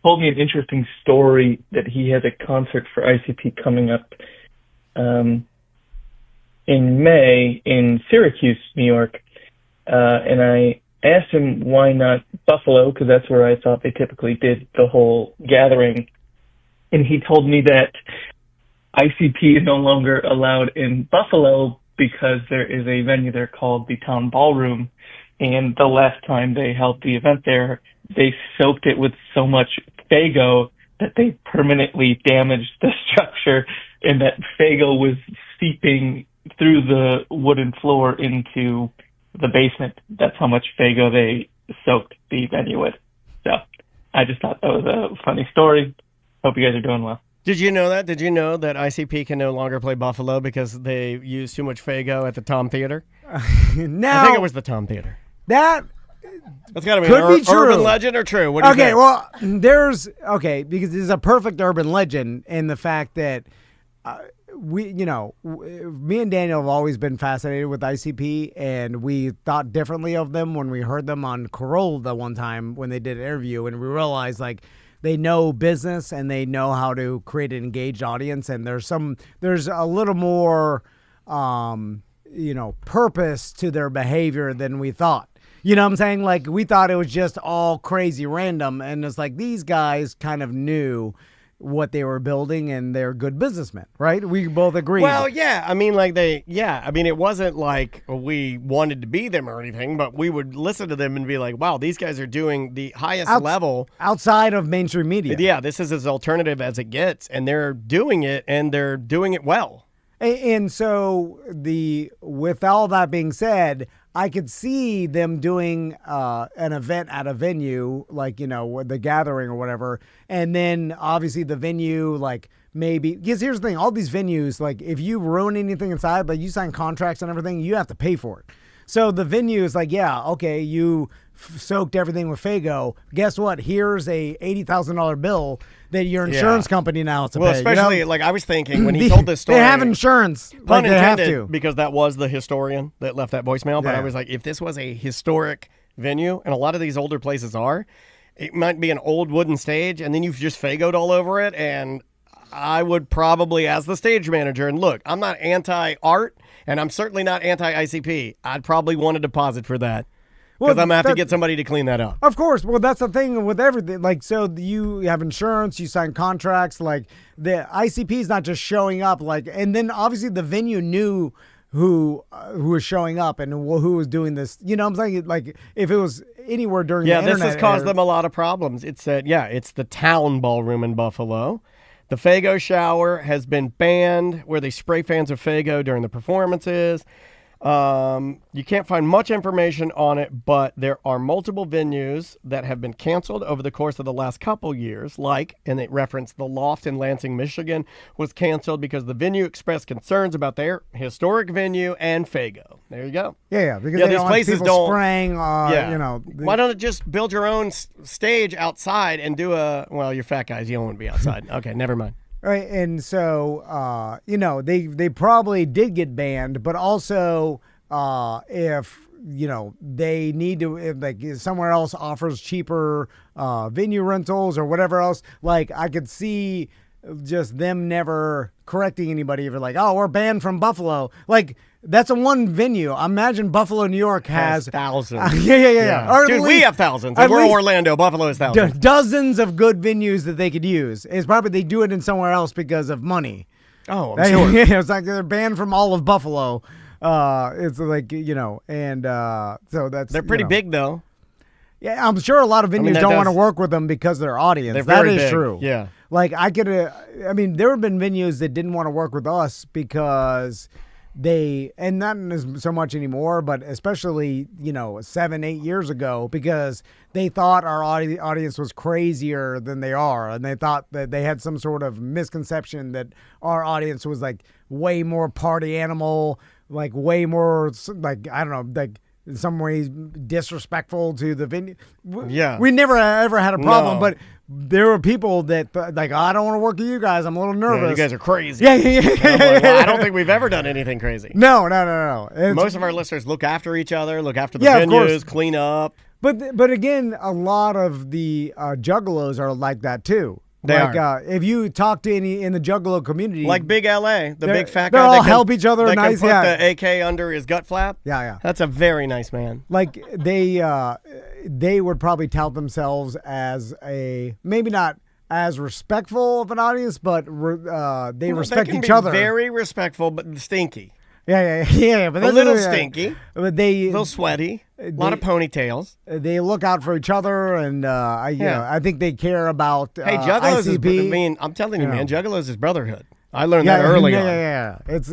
told me an interesting story that he has a concert for ICP coming up in May in Syracuse, New York, and I asked him why not Buffalo, because that's where I thought they typically did the whole gathering, and he told me that ICP is no longer allowed in Buffalo because there is a venue there called the Town Ballroom, and the last time they held the event there, they soaked it with so much Faygo that they permanently damaged the structure, and that Faygo was seeping through the wooden floor into the basement. That's how much Faygo they soaked the venue with. So I just thought that was a funny story. Hope you guys are doing well. Did you know that? Did you know that ICP can no longer play Buffalo because they used too much Faygo at the Tom Theater? Now, I think it was the Tom Theater. That's got to be an urban legend or true? What do you think? Well, because this is a perfect urban legend in the fact that me and Daniel have always been fascinated with ICP, and we thought differently of them when we heard them on Corolla the one time when they did an interview, and we realized like they know business and they know how to create an engaged audience, and there's a little more purpose to their behavior than we thought. You know what I'm saying? Like, we thought it was just all crazy random, and it's like these guys kind of knew what they were building, and they're good businessmen, right? We both agree. Well, yeah. I mean, it wasn't like we wanted to be them or anything, but we would listen to them and be like, wow, these guys are doing the highest level. Outside of mainstream media. Yeah, this is as alternative as it gets, and they're doing it, and they're doing it well. And so with all that being said, I could see them doing an event at a venue, like, the gathering or whatever. And then obviously the venue, like, maybe, because here's the thing, all these venues, like, if you ruin anything inside, like, you sign contracts and everything, you have to pay for it. So the venue is like, yeah, okay, you soaked everything with Faygo. Guess what? Here's a $80,000 bill that your insurance company now has to well, pay. especially, like, I was thinking when he told this story. They have insurance. Pun like, they have intended, to. because that was the historian that left that voicemail. But Yeah. I was like, if this was a historic venue, and a lot of these older places are, it might be an old wooden stage, and then you've just Faygo'd all over it, and I would probably, as the stage manager, and look, I'm not anti-art, and I'm certainly not anti-ICP. I'd probably want a deposit for that. Because I'm going to have to get somebody to clean that up. Of course. Well, that's the thing with everything. Like, so you have insurance, you sign contracts. Like, the ICP is not just showing up. Like, and then obviously the venue knew who was showing up and who was doing this. You know what I'm saying? Like, if it was anywhere during the internet. Yeah, this has caused them a lot of problems. It said, it's the Town Ballroom in Buffalo. The Faygo shower has been banned where they spray fans of Faygo during the performances. You can't find much information on it, but there are multiple venues that have been canceled over the course of the last couple years, and it referenced the Loft in Lansing, Michigan, was canceled because the venue expressed concerns about their historic venue and Faygo. There you go. Yeah, because Yeah, they these don't places want people don't- spraying, Yeah. Why don't it just build your own stage outside and do well, you're fat guys, you don't want to be outside. Okay, never mind. Right, and so they probably did get banned, but also if they need to, if, like, somewhere else offers cheaper venue rentals or whatever else, like, I could see just them never correcting anybody if they're like, oh, we're banned from Buffalo. Like, that's a one venue. Imagine Buffalo, New York has thousands. Yeah. Or at Dude, we least- have thousands. at And we're least Orlando. Buffalo is thousands. dozens of good venues that they could use. It's probably they do it in somewhere else because of money. Oh, I'm sure. Yeah, it's like they're banned from all of Buffalo. It's like, and so that's They're pretty big, though. Yeah, I'm sure a lot of venues that don't does- want to work with them because of their audience. They're That very is big. true. Yeah. Like, there have been venues that didn't want to work with us because and not so much anymore, but especially, 7-8 years ago, because they thought our audience was crazier than they are. And they thought that they had some sort of misconception that our audience was like way more party animal, like way more, like, I don't know, like, in some ways disrespectful to the venue. Yeah. We never ever had a problem, No. but there were people that like, I don't want to work with you guys. I'm a little nervous. Yeah, you guys are crazy. Yeah. And I'm like, well, I don't think we've ever done anything crazy. No. It's- Most of our listeners look after each other, look after the Yeah, of course. venues, clean up. But again, a lot of the juggalos are like that too. They are. If you talk to any in the juggalo community, Like Big LA, the big fat they guy. all that can- help each other that nice, can put yeah. the AK under his gut flap. Yeah. That's a very nice man. Like they would probably tout themselves as maybe not as respectful of an audience, but they respect they can each be other. Very respectful, but stinky. Yeah. But A that's little yeah. stinky. But A little sweaty. A lot of ponytails. they look out for each other, and I think they care about. Hey, Juggalos is, ICP. I'm telling you, You know. man, Juggalos is brotherhood. I learned that early on. Yeah. It's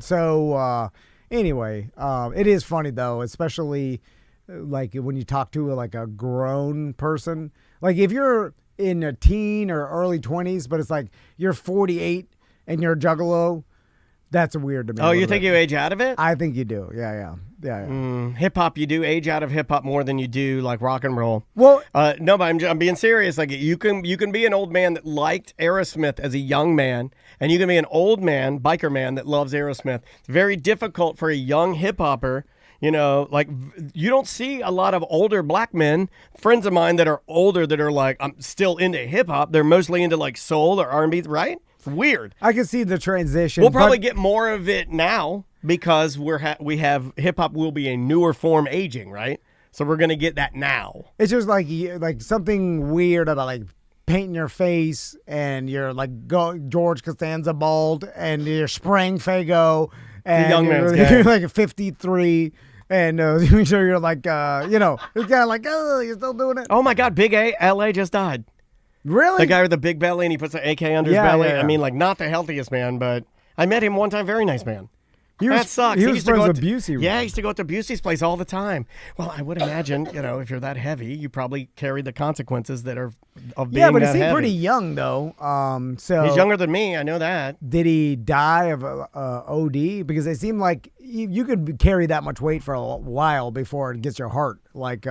so anyway, it is funny though, especially like when you talk to like a grown person. Like if you're in a teen or early 20s, but it's like you're 48 and you're a juggalo, that's weird to me. Oh, you think you age out of it? I think you do. Yeah. Hip hop, you do age out of hip hop more than you do like rock and roll. Well, No, but I'm being serious. Like you can be an old man that liked Aerosmith as a young man, and you can be an old man, biker man that loves Aerosmith. It's very difficult for a young hip hopper. Like you don't see a lot of older black men, friends of mine that are older that are like, I'm still into hip hop. They're mostly into like soul or R&B, right? It's weird. I can see the transition. We'll probably but- get more of it now because we have hip hop will be a newer form aging, right? So we're gonna get that now. It's just like something weird about like painting your face and you're like George Costanza bald and you're spraying Faygo and young man's you're gay. like 53 and so you're like it's kind of like, oh, you're still doing it. Oh my God, Big LA just died. Really? The guy with the big belly and he puts an AK under his Yeah, belly. yeah. I mean, like not the healthiest man, but I met him one time. Very nice man. That sucks. He was used to friends go with Busey. Yeah, he used to go to Busey's place all the time. Well, I would imagine, if you're that heavy, you probably carry the consequences that are of being Yeah, but he that seemed heavy. pretty young though. So He's younger than me. I know that. Did he die of OD? Because it seemed like you could carry that much weight for a while before it gets your heart. Like,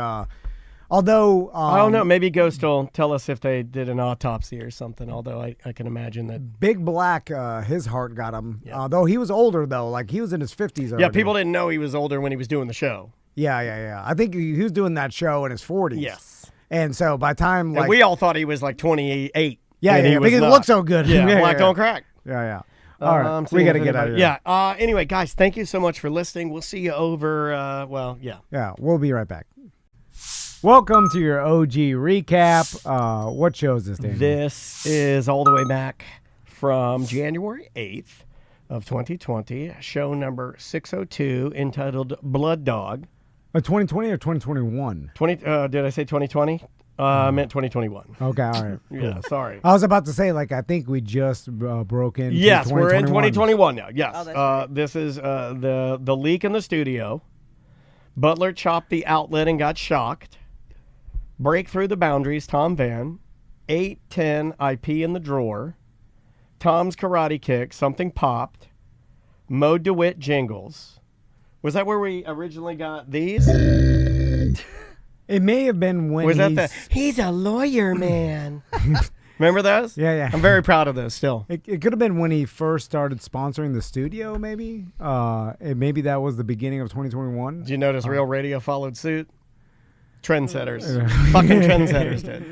although I don't know. Maybe Ghost will tell us if they did an autopsy or something. Although I can imagine that. Big Black, his heart got him. Though he was older though, like he was in his 50s already. Yeah, people didn't know he was older when he was doing the show. Yeah. I think he was doing that show in his 40s. Yes. And so by the time And we all thought he was like 28. Yeah, and he was because not. it looked so good. Yeah, black on crack. Yeah. All right, we seeing got to if get out of anybody- here. Yeah. Anyway, guys, thank you so much for listening. We'll see you over. Yeah, we'll be right back. Welcome to your OG recap. What show is this, Daniel? This is all the way back from January 8th of 2020, show number 602, entitled Blood Dog. 2020 or 2021? Did I say 2020? I meant 2021. Okay, all right. Cool. Yeah, sorry. I was about to say, I think we just broke into Yes, we're in 2021 now. Yes. Oh, that's right. This is the leak in the studio. Butler chopped the outlet and got shocked. Break through the boundaries, Tom Van. 810 IP in the drawer. Tom's karate kick, something popped. Mo DeWitt jingles. Was that where we originally got these? It may have been when Was that he's a lawyer, man. Remember those? Yeah. I'm very proud of those still. It could have been when he first started sponsoring the studio, maybe. Maybe that was the beginning of 2021. Did you notice Real Radio followed suit? Trendsetters. Fucking trendsetters did.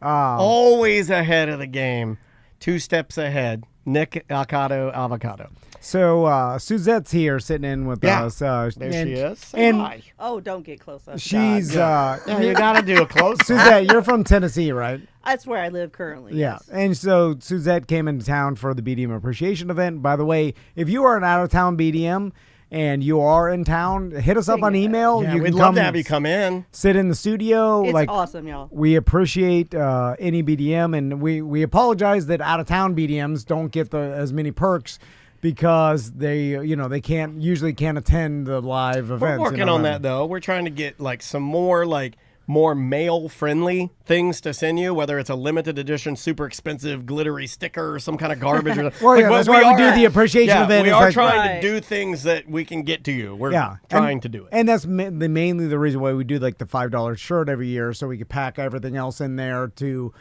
Always ahead of the game. 2 steps ahead. Nick Avocado. So Suzette's here sitting in with Yeah. us. There she is. Say and- hi. Oh, don't get close up. She's Yeah, you got to do a close. Suzette, you're from Tennessee, right? That's where I live currently. Yeah. Yes. And so Suzette came into town for the BDM appreciation event. By the way, if you are an out-of-town BDM and you are in town, hit us up on email. Yeah, you we'd can love to have you come in. sit in the studio. It's awesome, y'all. We appreciate any BDM, and we apologize that out-of-town BDMs don't get as many perks because they usually can't attend the live events. We're working on that though. We're trying to get some more male friendly things to send you, whether it's a limited edition, super expensive, glittery sticker or some kind of garbage. Well, yeah, that's why we do the appreciation event. We It's are like- trying Right. to do things that we can get to you. We're Yeah, trying to do it. and that's mainly the reason why we do the $5 shirt every year, so we can pack everything else in there to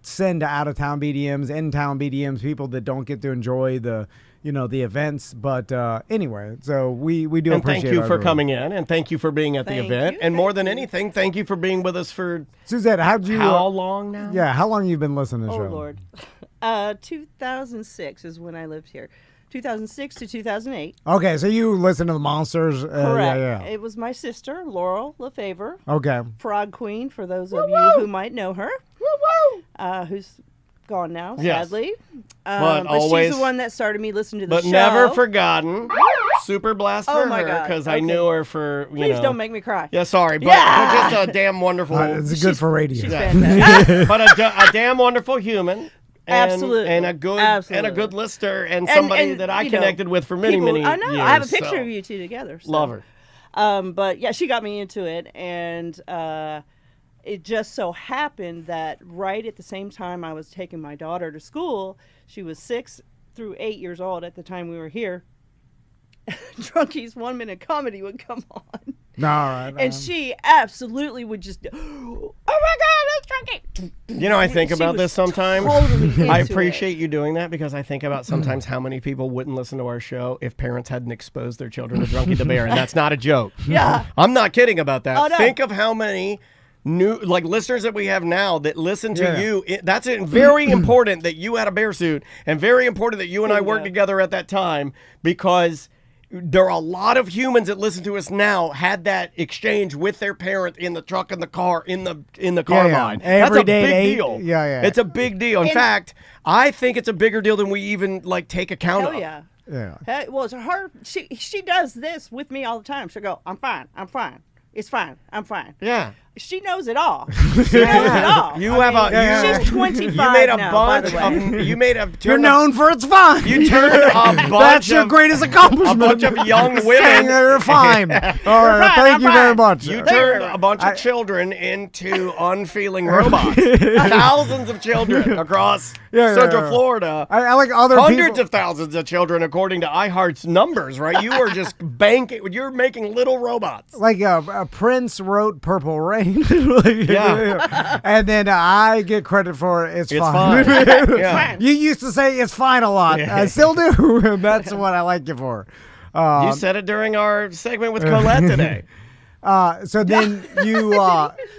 send to out-of-town BDMs, in-town BDMs, people that don't get to enjoy the events. But anyway, so we do And appreciate thank you for everyone. coming in, and thank you for being at the Thank event. you, And more thank than you. anything, thank you for being with us for Suzette, how'd you? how long now? Yeah, how long you been listening to the Oh, show? Lord. 2006 is when I lived here. 2006 to 2008. Okay, so you listen to the Monsters. Correct. Yeah. It was my sister, Laurel Lefevre, Okay. Frog Queen, for those of you who might know her, who's gone now, Yes. sadly. But But always- she's the one that started me listening to the But show. never forgotten. Super blast Oh for my her, God. because I Okay. knew her for, Please don't make me cry. Yeah, sorry, but, Yeah! but just a damn wonderful, It's good for radio. She's Yeah. fantastic. but a damn wonderful human. And, Absolutely. and a good Absolutely. listener, and somebody that I connected with for many people- many I know. years. I have a picture so. of you two together. So. Love her. But yeah, she got me into it, and it just so happened that right at the same time I was taking my daughter to school, she was 6 through 8 years old at the time we were here. Drunkie's 1 Minute Comedy would come on. No, all right. And she absolutely would just, oh my God, that's Drunkie. You know, I think She about was this sometimes. totally I into appreciate you doing that, because I think about sometimes how many people wouldn't listen to our show if parents hadn't exposed their children to Drunkie the Bear, and that's not a joke. Yeah. I'm not kidding about that. Oh, no. Think of how many new listeners that we have now that listen to Yeah. you. That's very important that you had a bear suit, and very important that you and I worked Bingo. together at that time, because there are a lot of humans that listen to us now had that exchange with their parent in the truck, in the car, in the car Yeah. line. Every That's a day at big 8. deal. Yeah. It's a big deal. In fact, I think it's a bigger deal than we even take account Hell of. yeah. Yeah. Hey, well, it's her. She does this with me all the time. She'll go, I'm fine. It's fine. I'm fine. Yeah. she knows it all. She knows it all. She's 25 You made a now, bunch by the way. of. You made a. You're known for it's fine. You turned a bunch. That's your greatest accomplishment. A bunch of young Saying women. they're fine. All right, fine, thank I'm you very fine. much. You turned a bunch of children into unfeeling robots. Thousands of children across Central Florida. I like other Hundreds people. of thousands of children, according to iHeart's numbers, right? You are just banking. You're making little robots. Like Prince wrote "Purple Rain," and then I get credit for it's fine. Yeah. You used to say it's fine a lot. I still do. And that's what I like you for. You said it during our segment with Colette today. So then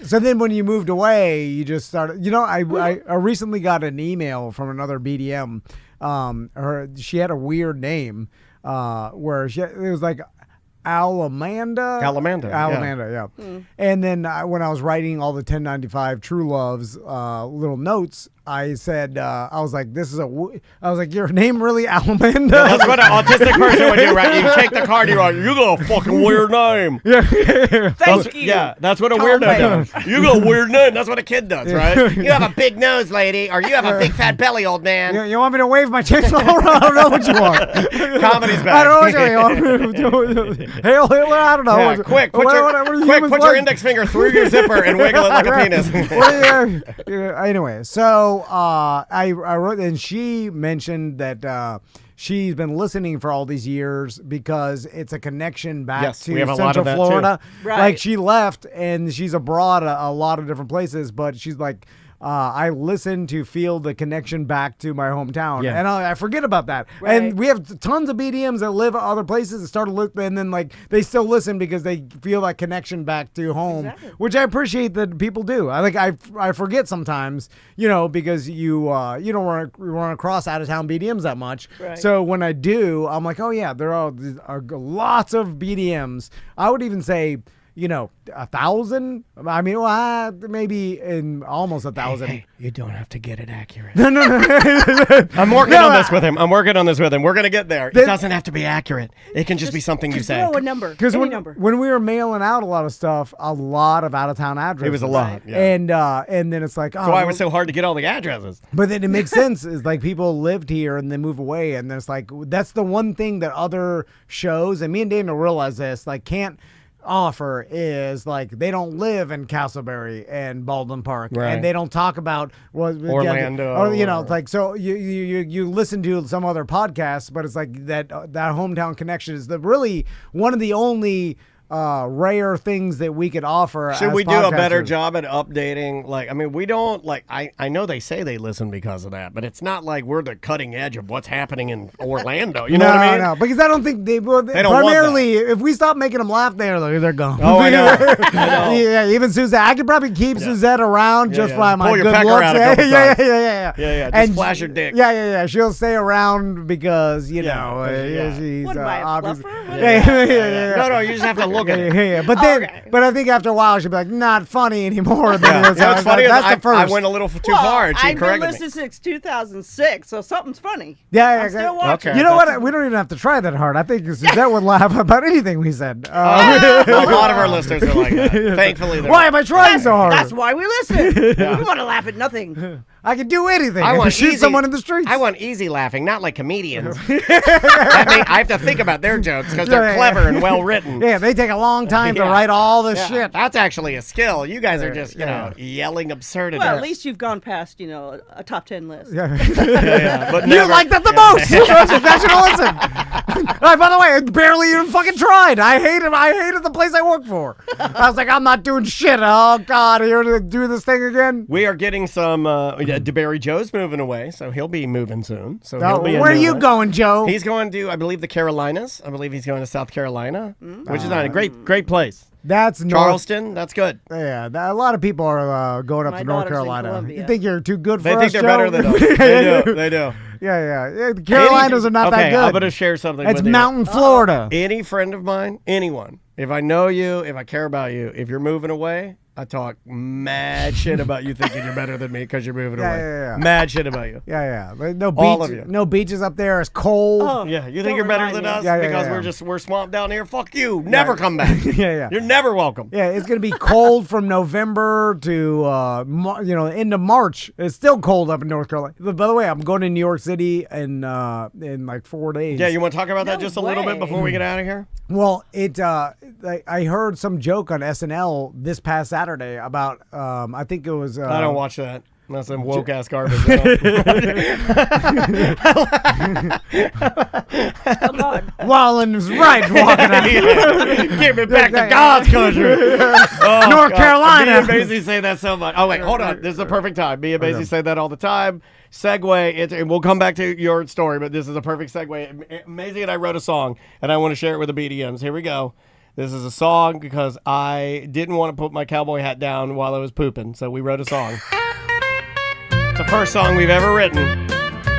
so then when you moved away, you just started. I recently got an email from another BDM. She had a weird name, where it was like Alamanda, yeah. And then when I was writing all the 1095 True Loves little notes, I said, I was like, your name really Alamanda? That's what an autistic person would do, right? You take the card, you're like, you got a fucking weird name. Thank you. Yeah, that's what a weirdo does. You got a weird name. That's what a kid does, right? You have a big nose, lady, or you have a big fat belly, old man. You want me to wave my chain? I don't know what you want. Comedy's back. I don't know what you want. Hail Hitler, I don't know. Yeah, quick, put your index finger through your zipper and wiggle it like a penis. Anyway, so I wrote, and she mentioned that she's been listening for all these years because it's a connection back to we have a lot Central of that Florida. too. Right. Like she left and she's abroad a lot of different places, but she's like, I listen to feel the connection back to my hometown, and I forget about that. Right. And we have tons of BDMs that live other places that start to look, and then like they still listen because they feel that connection back to home, which I appreciate that people do. I forget sometimes, because you don't run across out of town BDMs that much. Right. So when I do, I'm like, oh yeah, there are lots of BDMs. I would even say, 1,000. I mean, maybe in almost 1,000. Hey, you don't have to get it accurate. No. I'm working on this with him. We're going to get there. It doesn't have to be accurate. It can just be something you say. Throw a number. Because number. when we were mailing out a lot of stuff, a lot of out-of-town addresses. It was a lot. Yeah. And then it's like, That's why it was so hard to get all the addresses. But then it makes sense. Is like people lived here and then move away, and then it's like that's the one thing that other shows, and me and Daniel realize this, like can't offer is like they don't live in Castleberry and Baldwin Park, and they don't talk about Orlando, or like so you listen to some other podcasts, but it's like that hometown connection is really one of the only rare things that we could offer. Should as we do a better podcasters. job at updating? Like, I mean, we don't like. I know they say they listen because of that, but it's not like we're the cutting edge of what's happening in Orlando. You know what I mean? No, because I don't think they don't primarily. If we stop making them laugh, they're gone. Oh, I know. I know. Yeah, even Suzette. I could probably keep Suzette around just by my Pull your good pecker looks. out a couple times. Yeah. Just And flash your dick. Yeah. She'll stay around because she's What am I, a obviously. fluffer? Yeah. No, you just have to look at it. Yeah. But I think after a while she'll be like, not funny anymore. Yeah. What's funny is that's the first. I went a little too far, and she I've been corrected me. listening since 2006, so something's funny. Yeah, I'm still watching. Okay. You know what? We don't even have to try that hard. I think Suzette would laugh about anything we said. A lot of our listeners are like that. Thankfully, they're Why am I trying so hard? That's why we listen. We want to laugh at nothing. I can do anything. I I want can shoot easy- someone in the streets. I want easy laughing, not like comedians. That means I have to think about their jokes because they're clever and well written. Yeah, they take a long time to write all this shit. That's actually a skill. You guys are just, yelling absurdity. Well, at least you've gone past, a top 10 list. But You never- like that the most. That's your listen. By the way, I barely even fucking tried. I hated the place I work for. I was like, I'm not doing shit. Oh God, here to do this thing again. We are getting some. DeBerry Joe's moving away, so he'll be moving soon. So he'll be. Where are you going, Joe? He's going to, I believe, the Carolinas. I believe he's going to South Carolina, which is not a great place. That's Charleston. That's good. Yeah, a lot of people are going up My to North daughter's in Carolina. Columbia. You think you're too good for They us, think they're Joe? better than us. They do. Yeah. The Carolinas are not that good. I'm going to share something It's with you. Mountain Florida. Any friend of mine, anyone, If I know you, if I care about you, if you're moving away, I talk mad shit about you thinking you're better than me because you're moving away. Yeah. Mad shit about you. Yeah. No All beach, of you. no beaches up there. It's cold. Oh, Yeah, you don't think you're better remind than me. us Yeah, because we're swamped down here? Fuck you. Never come back. Yeah. You're never welcome. Yeah, it's gonna be cold from November to into March. It's still cold up in North Carolina. But by the way, I'm going to New York City in like 4 days. Yeah, you want to talk about that No just a little bit way. before we get out of here? Well, I heard some joke on SNL this past Saturday about I think it was I don't watch that. That's some woke ass garbage. Oh God. Wallen's right walking out. Give it back to God's country. Oh, North God. Carolina. Me and Maisie say that so much. Oh, wait, hold on. This is a perfect time. Me and Maisie say that all the time. Segue. And we'll come back to your story, but this is a perfect segue. Maisie and I wrote a song, and I want to share it with the BDMs. Here we go. This is a song because I didn't want to put my cowboy hat down while I was pooping, so we wrote a song. It's the first song we've ever written.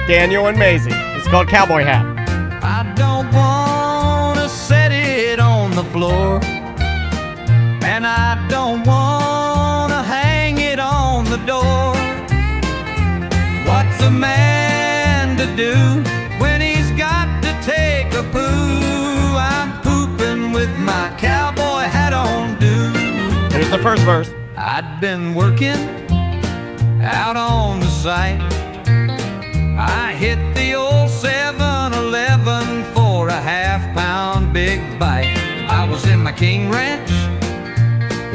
Daniel and Maisie. It's called Cowboy Hat. I don't want to set it on the floor, and I don't want to hang it on the door. What's a man to do when he's got to take a poo? I'm pooping with my cowboy hat on, dude. Here's the first verse. I'd been working out on the site. I hit the old 7-Eleven for a half-pound big bite. I was in my King Ranch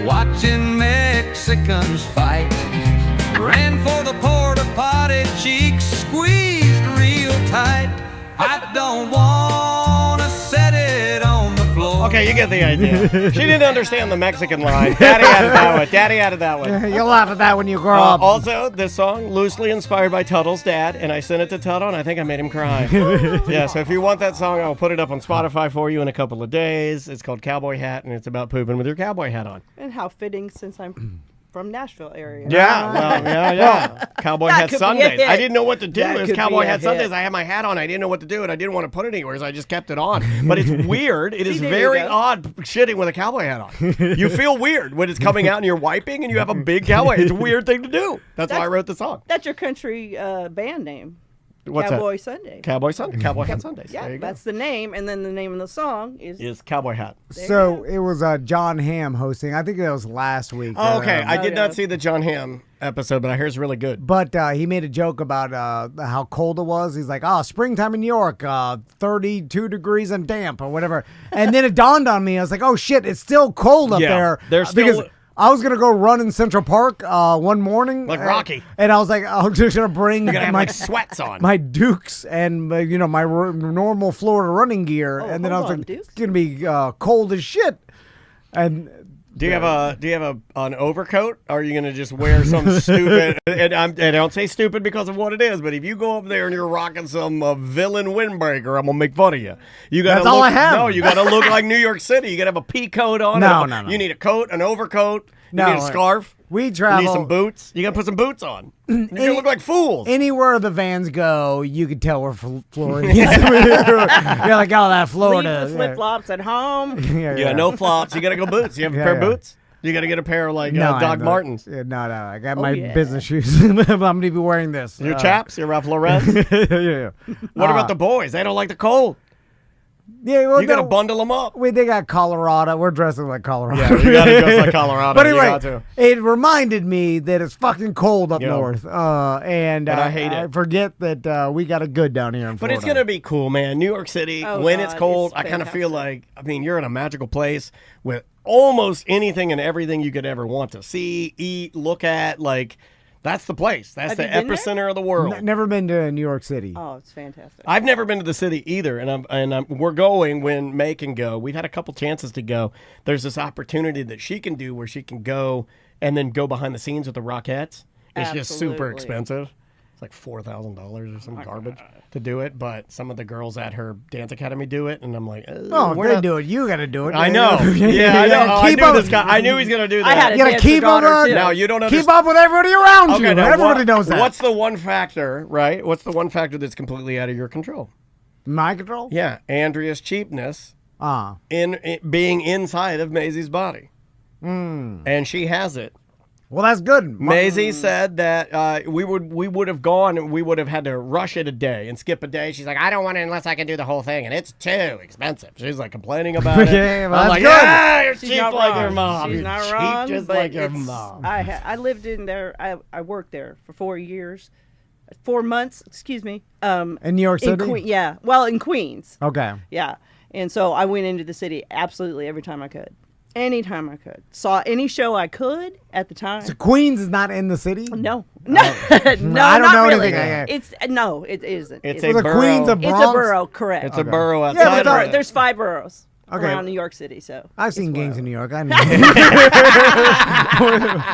watching Mexicans fight. Ran for the porta potty, cheeks squeezed real tight. I don't want to set it on the floor. Okay, you get the idea. She didn't understand the Mexican line. Daddy added that one. Daddy added that one. You'll laugh at that when you grow up. Also, this song, loosely inspired by Tuttle's dad, and I sent it to Tuttle, and I think I made him cry. Yeah, so if you want that song, I'll put it up on Spotify for you in a couple of days. It's called Cowboy Hat, and it's about pooping with your cowboy hat on. And how fitting since I'm from Nashville area. Yeah, well, yeah. Cowboy Hat could be a Sundays. hit. I didn't know what to do. That It was could Cowboy be a Hat Sundays. hit. I had my hat on. I didn't know what to do, and I didn't want to put it anywhere, so I just kept it on. But it's weird. It is there you very go. odd shitting with a cowboy hat on. You feel weird when it's coming out and you're wiping and you have a big cowboy. It's a weird thing to do. That's why I wrote the song. That's your country band name. What's Cowboy that? Sunday. Cowboy Sunday. Cowboy Hat Sundays. Yeah, There you go. that's the name, and then the name of the song is Cowboy Hat. So it was John Hamm hosting. I think that was last week. Oh, okay. I did Okay. not see the John Hamm episode, but I hear it's really good. But he made a joke about how cold it was. He's like, "Oh, springtime in New York, 32 degrees and damp or whatever." And then it dawned on me. I was like, "Oh shit, it's still cold up Yeah, there." there's because still- I was gonna go run in Central Park one morning, Like Rocky. and I was like, "I'm just gonna bring You're going to have my like sweats on. my Dukes and my normal Florida running gear." Oh, and then I was hold on, like, Dukes? "It's gonna be cold as shit." And Do you have an overcoat? Or are you gonna just wear some stupid? And I don't say stupid because of what it is, but if you go up there and you're rocking some villain windbreaker, I'm gonna make fun of you. You gotta That's all I have. No, you gotta look like New York City. You gotta have a pea coat on. No, and no. You need a coat, an overcoat. You No, need a scarf. we You travel. need some boots. You gotta put some boots on. You're gonna look like fools. Anywhere the vans go, you could tell we're Floridians. You're like, "Oh, that Florida." leave the flip flops at home. Yeah, no flops. You gotta go boots. You have a pair of yeah. boots. You gotta get a pair of like No, I Doc have the- Martens. Yeah, no. I got my yeah. business shoes. I'm gonna be wearing this. Your chaps. Your Ralph Lauren. yeah. What about the boys? They don't like the cold. Yeah, well, You gotta bundle them up. They got Colorado. We're dressing like Colorado. Yeah, you gotta dress like Colorado. But You anyway, got to. it reminded me that it's fucking cold up Yeah. north, and I hate I it. forget that we got it good down here in But Florida. it's gonna be cool, man. New York City, Oh, when God, it's cold, it's I kind of feel fantastic. like, you're in a magical place with almost anything and everything you could ever want to see, eat, look at. Like, that's the place. That's Have the you been there? epicenter of the world. Never been to New York City. Oh, it's fantastic. I've never been to the city either, and we're going when May can go. We've had a couple chances to go. There's this opportunity that she can do where she can go and then go behind the scenes with the Rockettes. It's just super Absolutely. expensive. It's like $4,000 or some garbage to do it, but some of the girls at her dance academy do it, and I'm like, Oh, if we're they not- do it, you got to do it. I know. Yeah, I know. Oh, I knew this guy. I knew he's gonna do that. I had a You gotta dancer keep daughter, up. too. Now you don't Keep understand. up with everybody around you. now Everybody what- knows that. What's the one factor, right? What's the one factor that's completely out of your control? My control? Yeah, Andrea's cheapness in being inside of Maisie's body. And she has it. Well, that's good. Maisie said that we would have gone and we would have had to rush it a day and skip a day. She's like, I don't want it unless I can do the whole thing, and it's too expensive. She's like complaining about it. Yeah, well, I'm that's like, good. yeah, you're She's cheap not like wrong. your mom. She's You're not cheap wrong, just but like your it's- mom. I lived in there. I worked there for 4 years, 4 months. Excuse me. In New York City? Yeah. Well, in Queens. Okay. Yeah. And so I went into the city absolutely every time I could. Anytime I could. Saw any show I could at the time. So Queens is not in the city? No. I No, don't not know really. anything. It's no, it isn't. It's So a the borough. Queens of It's Bronx? a borough, correct. It's a borough Yeah, outside. but of it. There's 5 boroughs Okay. around New York City. So I've seen it's gangs wild. in New York. I know.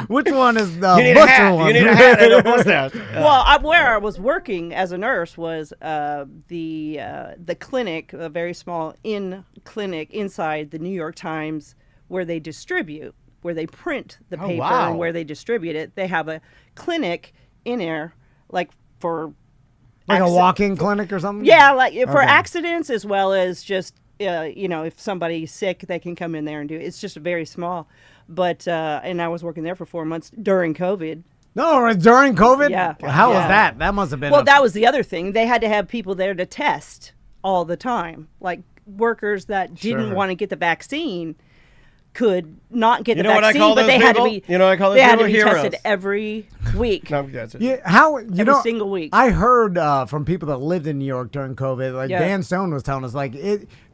Which one is the You need a butcher hat. one? You need a hat and a mustache. Well, where I was working as a nurse was the clinic, a very small clinic inside the New York Times, where they distribute, where they print the paper, wow. and where they distribute it. They have a clinic in there, like for Like a acci- walk-in clinic or something? Yeah, like for Okay. accidents as well as just if somebody's sick, they can come in there and do it. It's just very small, but and I was working there for 4 months during COVID. No, during COVID? Yeah. How was Yeah. that? That must have been Well, that was the other thing. They had to have people there to test all the time. Like workers that didn't Sure. want to get the vaccine could not get You the know what I vaccine, call but those they had to people? be. You know what I call those They had to people? be Heroes. tested every week. No, that's it. Yeah, how you Every know? single week. I heard from people that lived in New York during COVID. Like Yeah. Dan Stone was telling us, like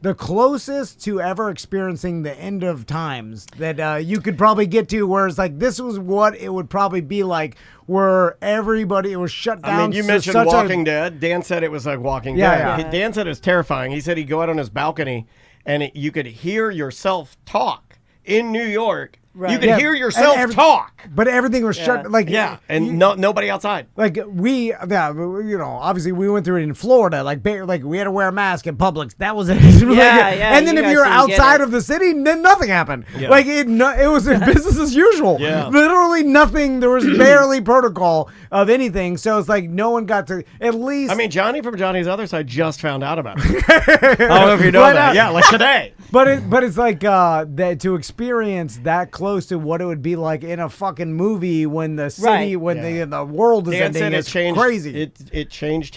the closest to ever experiencing the end of times that you could probably get to, where it's like this was what it would probably be like, where everybody it was shut down. I mean, you to mentioned such Walking Dead. Dan said it was like Walking Yeah, Dead. yeah. Dan said it was terrifying. He said he'd go out on his balcony and you could hear yourself talk in New York. Right. You could Yeah, hear and yourself talk. but everything was shut. Like And nobody outside. Like obviously we went through it in Florida. Like we had to wear a mask in Publix. That was it. Yeah, And then you if guys you were didn't get outside it. of the city, then nothing happened. Yeah. Like it was business as usual. Yeah. Literally nothing. There was barely protocol of anything. So it's like no one got to at least. I mean, Johnny from Johnny's Other Side just found out about it. I don't know if you know Right that. out. Yeah, like today. But it's like that to experience that close to what it would be like in a fucking movie when the city Right. the world is Dan ending. said it It's changed. crazy. It changed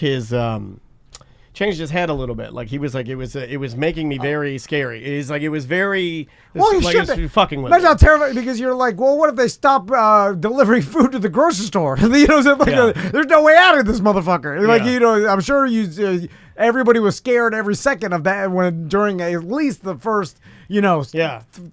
his head a little bit. Like he was like it was making me very scary. It's like it was very Well, you like should. it's fucking with Imagine me. how terrifying, because you're like, well, what if they stop delivering food to the grocery store? So like, Yeah. there's no way out of this motherfucker. Like, Yeah. I'm sure everybody was scared every second of that during at least the first,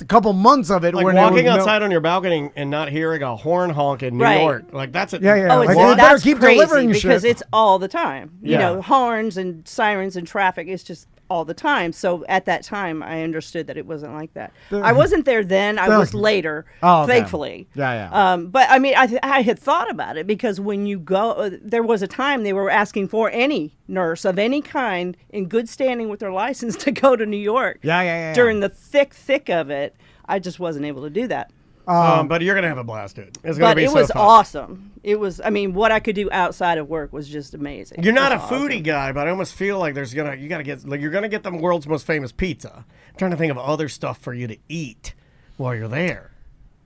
couple months of it. Like when there walking was no- outside on your balcony and not hearing a horn honk in New Right. York, like that's it. Yeah, yeah. Oh, Like, it's, they better that's keep crazy delivering because shit. it's all the time. You Yeah. know, horns and sirens and traffic. It's just all the time. So at that time, I understood that it wasn't like that. I wasn't there then. I was later, Oh, okay. thankfully. Yeah. But I mean, I had thought about it because when you go, there was a time they were asking for any nurse of any kind in good standing with their license to go to New York. Yeah. During the thick of it, I just wasn't able to do that. But you're gonna have a blast, dude. It's gonna But be it so was fun. awesome. It was. I mean, what I could do outside of work was just amazing. You're not It a was foodie awesome. guy, but I almost feel like you're gonna get the world's most famous pizza. I'm trying to think of other stuff for you to eat while you're there.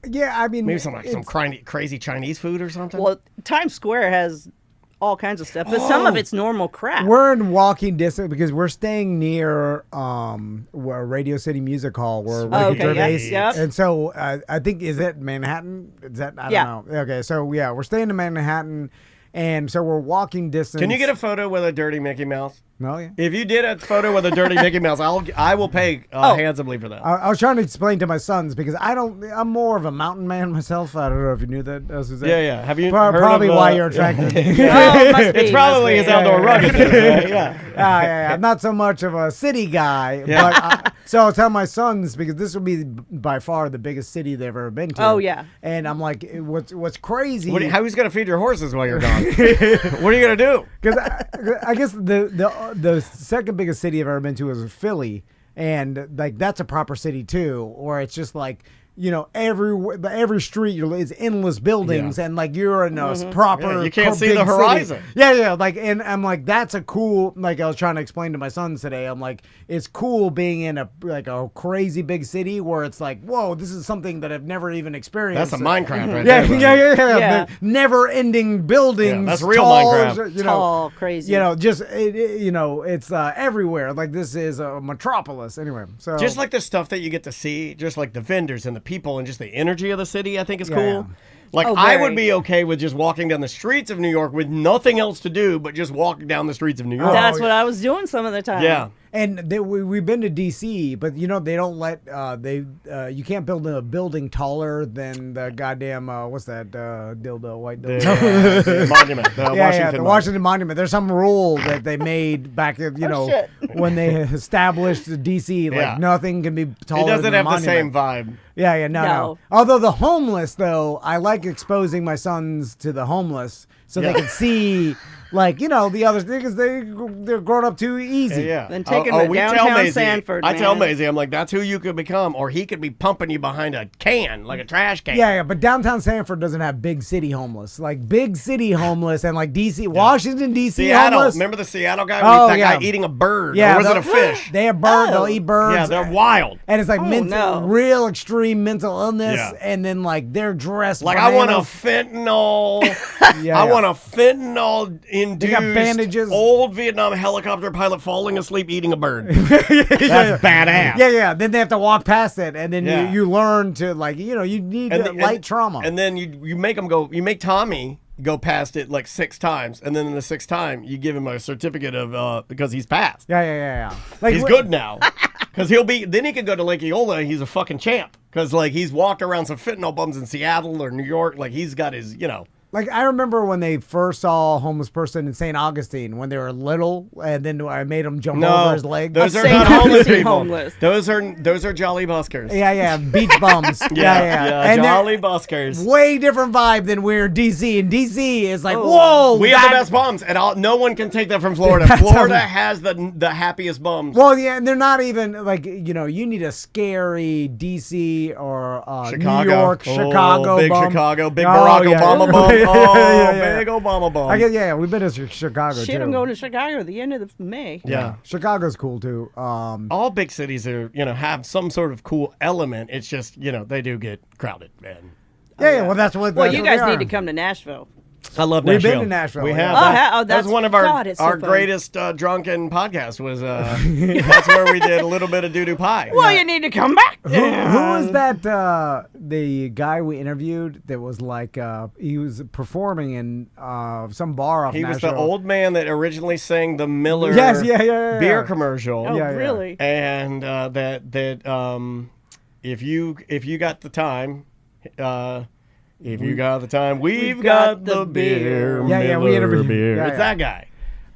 Yeah, I mean, Maybe some crazy Chinese food or something. Well, Times Square has all kinds of stuff, but some of it's normal crap. we're in walking distance because we're staying near where Radio City Music Hall where Ricky Okay, Gervais. yep. And so I think is it Manhattan? Is that I Yeah. don't know. Okay, so yeah, we're staying in Manhattan, and so we're walking distance. Can you get a photo with a dirty Mickey Mouse? No, yeah. If you did a photo with a dirty Mickey Mouse, I will pay handsomely for that. I was trying to explain to my sons because I'm more of a mountain man myself. I don't know if you knew that. Suzette. Yeah. Have you Probably heard of, why you're attracted to me. Oh, must be, It's probably must his be. outdoor ruggedness, right? Yeah. Yeah. I'm not so much of a city guy, Yeah. but so I'll tell my sons because this will be by far the biggest city they've ever been to. Oh, yeah. And I'm like, what's crazy? How's gonna feed your horses while you're gone? What are you gonna do? Because I guess the second biggest city I've ever been to is Philly, and like that's a proper city too, or it's just like every street is endless buildings, and like you're in a proper. You can't see big the horizon. City. Yeah. Like, and I'm like, that's a cool. Like I was trying to explain to my sons today. I'm like, it's cool being in a crazy big city where it's like, whoa, this is something that I've never even experienced. That's a Minecraft right there. Yeah. Never-ending buildings. That's real tall, Minecraft. Tall, crazy. It's everywhere. Like this is a metropolis. Anyway, so Just like the stuff that you get to see, just like the vendors and the people and just the energy of the city, I think is cool. Like, I would be okay with just walking down the streets of New York with nothing else to do but just walking down the streets of New York. That's what I was doing some of the time. Yeah. And we've been to D.C., but they don't let you can't build a building taller than the goddamn what's that dildo white dildo The monument, the Washington Monument. There's some rule that they made back when they established D.C. Like nothing can be taller. It doesn't than have the the same monument. vibe. No. Although the homeless, though, I like exposing my sons to the homeless so they can see. Like, the other things, they're growing up too easy. Yeah. Then take him to downtown Sanford, I tell Maisie, I'm like, that's who you could become, or he could be pumping you behind a can, like a trash can. Yeah, but downtown Sanford doesn't have big city homeless. Like, big city homeless and, like, D.C., Washington, D.C. Seattle. homeless. Remember the Seattle guy? Guy eating a bird. Yeah, or was it a fish? They have birds. They'll eat birds. Yeah, they're wild. And it's like real extreme mental illness. Yeah. And then, like, they're dressed like, bananas. I want a fentanyl. I want a fentanyl-induced They got bandages. Old Vietnam helicopter pilot falling asleep eating a bird. That's badass. Yeah. Then they have to walk past it, and then you learn to, like, you need light trauma. And then you make Tommy go past it like 6 times, and then in the 6th time you give him a certificate of because he's passed. Yeah. Like, he's good now. Because then he could go to Lake Eola. He's a fucking champ. Because like he's walked around some fentanyl bums in Seattle or New York. Like he's got his, Like, I remember when they first saw a homeless person in St. Augustine when they were little, and then I made them jump over his leg. Those are not homeless people. Those are jolly buskers. Yeah, beach bums. yeah. And jolly buskers. Way different vibe than we're in D.C. And D.C. is like, whoa. We have the best bums, and no one can take that from Florida. Florida has the happiest bums. Well, yeah, and they're not even, like, you need a scary D.C. or Chicago. New York, Chicago big bum. Chicago, big Barack Obama bum. Big Obama bum. I guess, we've been to Chicago, Shit, too. I'm going to Chicago at the end of May. Yeah. Chicago's cool, too. All big cities are, have some sort of cool element. It's just, they do get crowded, man. Well, that's what. Well, you guys need to come to Nashville. I love We've Nashville. been to Nashville. We yeah. have. That was one of our greatest drunken podcasts. Was that's where we did a little bit of doo-doo pie. Well, you need to come back. Who was that? The guy we interviewed that was like he was performing in some bar off Nashville. He was the old man that originally sang the Miller beer commercial. Oh, really? And if you got the time. If you got the time, we've got the beer. Yeah, we interviewed. Beer. It's that guy.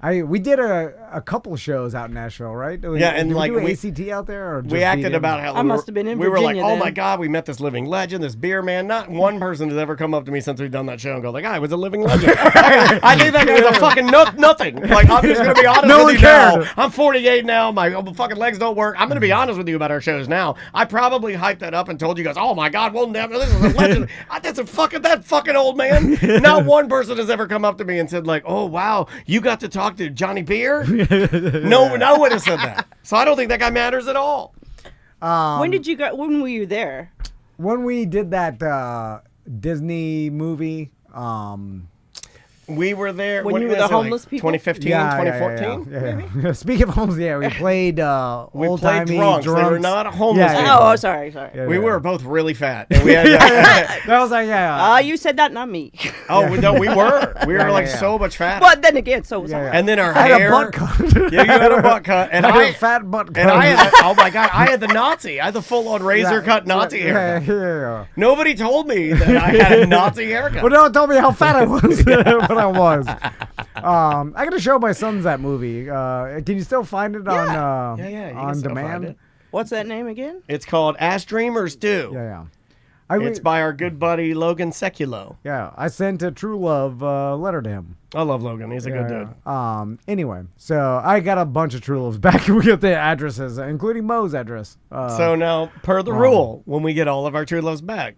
We did a couple of shows out in Nashville, right? Yeah, and did like we do ACT out there, or just we acted BDM? about how I must have been in we were like, Virginia oh my then. god, we met this living legend, this beer man. Not one person has ever come up to me since we've done that show and go like, I was a living legend. I think that guy's a fucking nothing. Like, I'm just gonna be honest with you now. I'm 48 now. My fucking legs don't work. I'm gonna be honest with you about our shows now. I probably hyped that up and told you guys, oh my god, we'll never. This is a legend. That's that fucking old man. Not one person has ever come up to me and said like, oh wow, you got to talk to Johnny Beer. No one has said that. So I don't think that guy matters at all. When were you there? When we did that Disney movie. We were there when you were the homeless people. 2015, 2014. Yeah. Speaking of homeless, we played old-timey drunks. They were not homeless people. Oh, sorry. We were both really fat. And we had, that was like, you said that, not me. Oh, no, we were. We were like so much fatter. But then again, so was I. And then our I hair. had a butt cut. Yeah, you had a butt cut. And I had a fat butt cut. And I had, oh my God, I had the Nazi. I had the full-on razor cut Nazi haircut. Yeah. Nobody told me that I had a Nazi haircut. Well, no one told me how fat I was. But I was. I gotta show my sons that movie. Can you still find it on on demand? What's that name again? It's called As Dreamers Do. Yeah. It's by our good buddy Logan Seculo. Yeah, I sent a true love letter to him. I love Logan. He's a good dude. Anyway, so I got a bunch of true loves back. We got the addresses, including Mo's address. So now, per the rule, when we get all of our true loves back,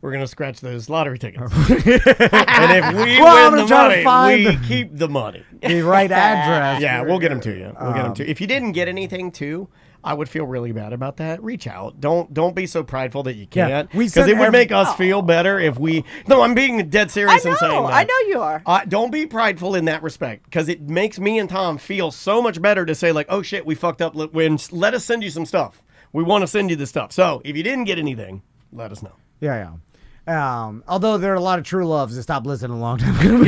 we're going to scratch those lottery tickets. And if we win the money, we keep the money. The right address. Yeah, we'll get them to you. We'll get them to you. If you didn't get anything, too, I would feel really bad about that. Reach out. Don't be so prideful that you can't. Because it would make us feel better if we... No, I'm being dead serious in saying that. I know you are. Don't be prideful in that respect, because it makes me and Tom feel so much better to say, like, oh, shit, we fucked up. Let us send you some stuff. We want to send you the stuff. So if you didn't get anything, let us know. Yeah. Although there are a lot of true loves that stopped listening a long time ago.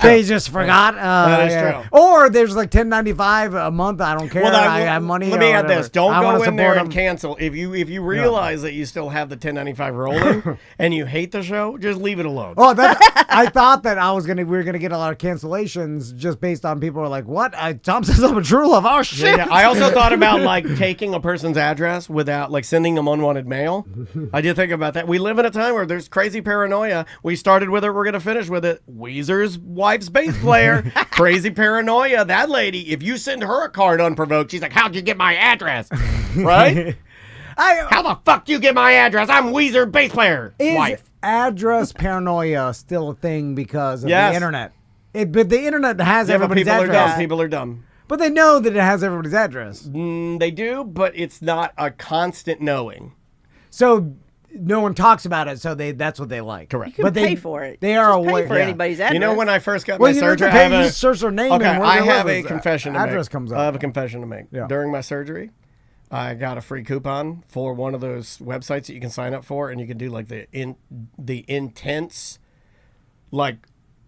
They just forgot. That is true. Or there's like $10.95 a month. I don't care. I have money. Let me add this. Don't go in there and them. cancel. If you realize that you still have the $10.95 rolling and you hate the show, just leave it alone. Oh, I thought that we were gonna get a lot of cancellations just based on people are like, what? Tom says I'm a true love. Oh shit. Yeah. I also thought about like taking a person's address without like sending them unwanted mail. I did think about that. We live in a time where there's crazy paranoia. We started with it. We're going to finish with it. Weezer's wife's bass player. Crazy paranoia. That lady, if you send her a card unprovoked, she's like, how'd you get my address? Right? How the fuck do you get my address? I'm Weezer bass player. Wife. Address paranoia still a thing because of the internet? But the internet has everybody's address. People are dumb. But they know that it has everybody's address. They do, but it's not a constant knowing. So no one talks about it, so that's what they like. Correct. You can pay for it. They are aware. Pay for anybody's address. You know, when I first got my surgery, you search their name. Okay, and I have a confession to make. Address comes up. I have a confession to make. Yeah. During my surgery, I got a free coupon for one of those websites that you can sign up for, and you can do like the intense, like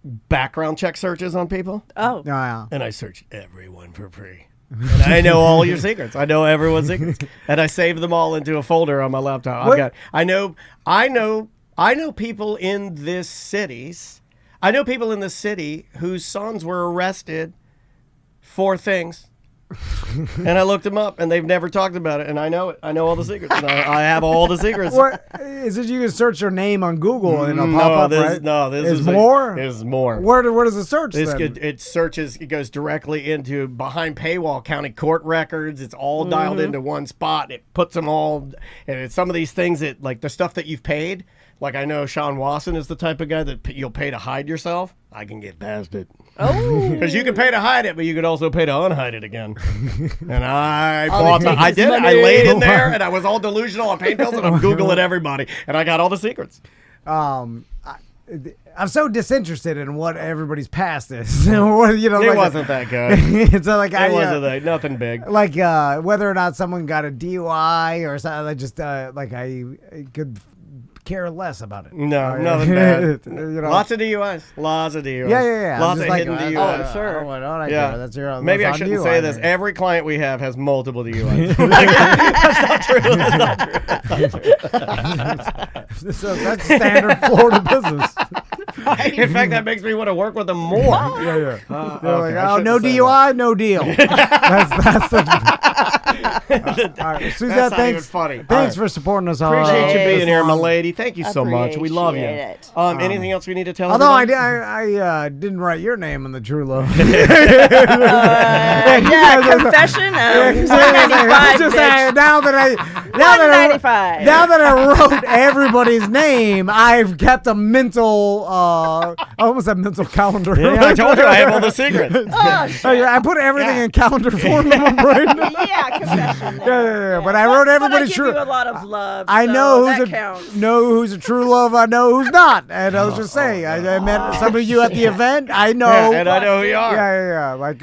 background check searches on people. Oh. Yeah. And I search everyone for free. And I know all your secrets. I know everyone's secrets, and I save them all into a folder on my laptop. I know people in this city whose sons were arrested for things. And I looked them up, and they've never talked about it. And I know it. I know all the secrets. And I have all the secrets. What is it? You can search your name on Google, and it'll pop up, right? No, this is more. There's more. Where does it search? It searches. It goes directly into behind paywall county court records. It's all dialed into one spot. It puts them all. And it's some of these things that, like the stuff that you've paid. Like I know Sean Wasson is the type of guy that you'll pay to hide yourself. I can get past it. Oh. Because you can pay to hide it, but you could also pay to unhide it again. And I did it. I laid in there, and I was all delusional on pain pills, and I'm Googling everybody. And I got all the secrets. I'm so disinterested in what everybody's past is. It wasn't that good. It's like it wasn't that nothing big. Like whether or not someone got a DUI or something. I just I could care less about it. No, nothing bad. Lots of DUIs. Lots of DUIs. Yeah. Lots of hidden DUIs. Oh, sure. That's your, maybe I shouldn't say this. Every client we have has multiple DUIs. That's not true. So that's standard Florida business. In fact, that makes me want to work with them more. Yeah. No DUI, no deal. That's all right. Suzette, thanks. Funny. Thanks for supporting us all. Appreciate you being here, my lady. Thank you so much. We love you. Anything else we need to tell? Although I didn't write your name on the True Love. Confession of 195. Now that I wrote everybody's name, I've kept a mental. I almost said mental calendar. Yeah, I told you I have all the secrets. Oh, shit. I put everything in calendar form in my brain. Yeah, confession. Yeah. But I wrote everybody's true. I give you a lot of love. I know who's a true love. I know who's not. And I was just saying, I met some of you at the event. I know. Yeah, and I know who you are. Yeah. Like,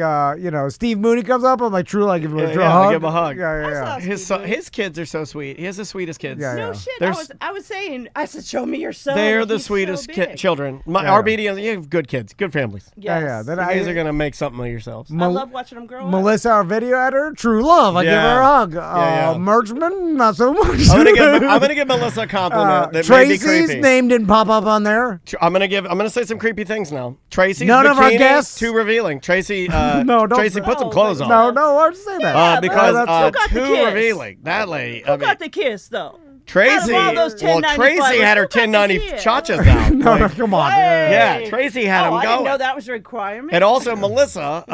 Steve Mooney comes up. I'm like, true. I give him a hug. I give him a hug. Yeah. His kids are so sweet. He has the sweetest kids. Yeah. No shit. I was saying, I said, show me your son. They're the sweetest children. Our BDM, you have good kids, good families. Yes. Yeah. You guys are going to make something of yourselves. I love watching them grow up. Melissa, our video editor, true love. I give her a hug. Merchman, not so much. I'm gonna give Melissa a compliment. That Tracy's may be creepy. name didn't pop up on there. I'm gonna say some creepy things now. Tracy's none of our guests too revealing. Tracy, Tracy, put some clothes on. No, why'd you say that? Because who got too the kiss? revealing. That lady. Who got the kiss though? Tracy, Out of all those well, 1095ers, Tracy had her who got the 1090 kid? chachas out. No, Like, come on. yeah, Tracy had Oh, them I didn't know going. that was a requirement. And also Melissa,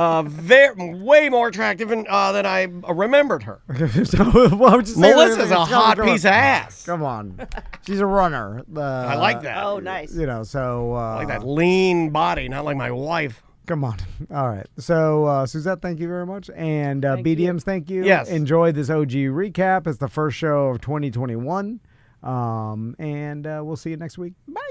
way more attractive than I remembered her. So, well, I'm just saying Melissa's that a it's hot come on. piece of ass. Come on. She's a runner. I like that. Oh, nice. You know, so. I like that lean body, not like my wife. Come on. All right. So, Suzette, thank you very much. And BDMs, thank you. Yes. Enjoy this OG recap. It's the first show of 2021. And we'll see you next week. Bye.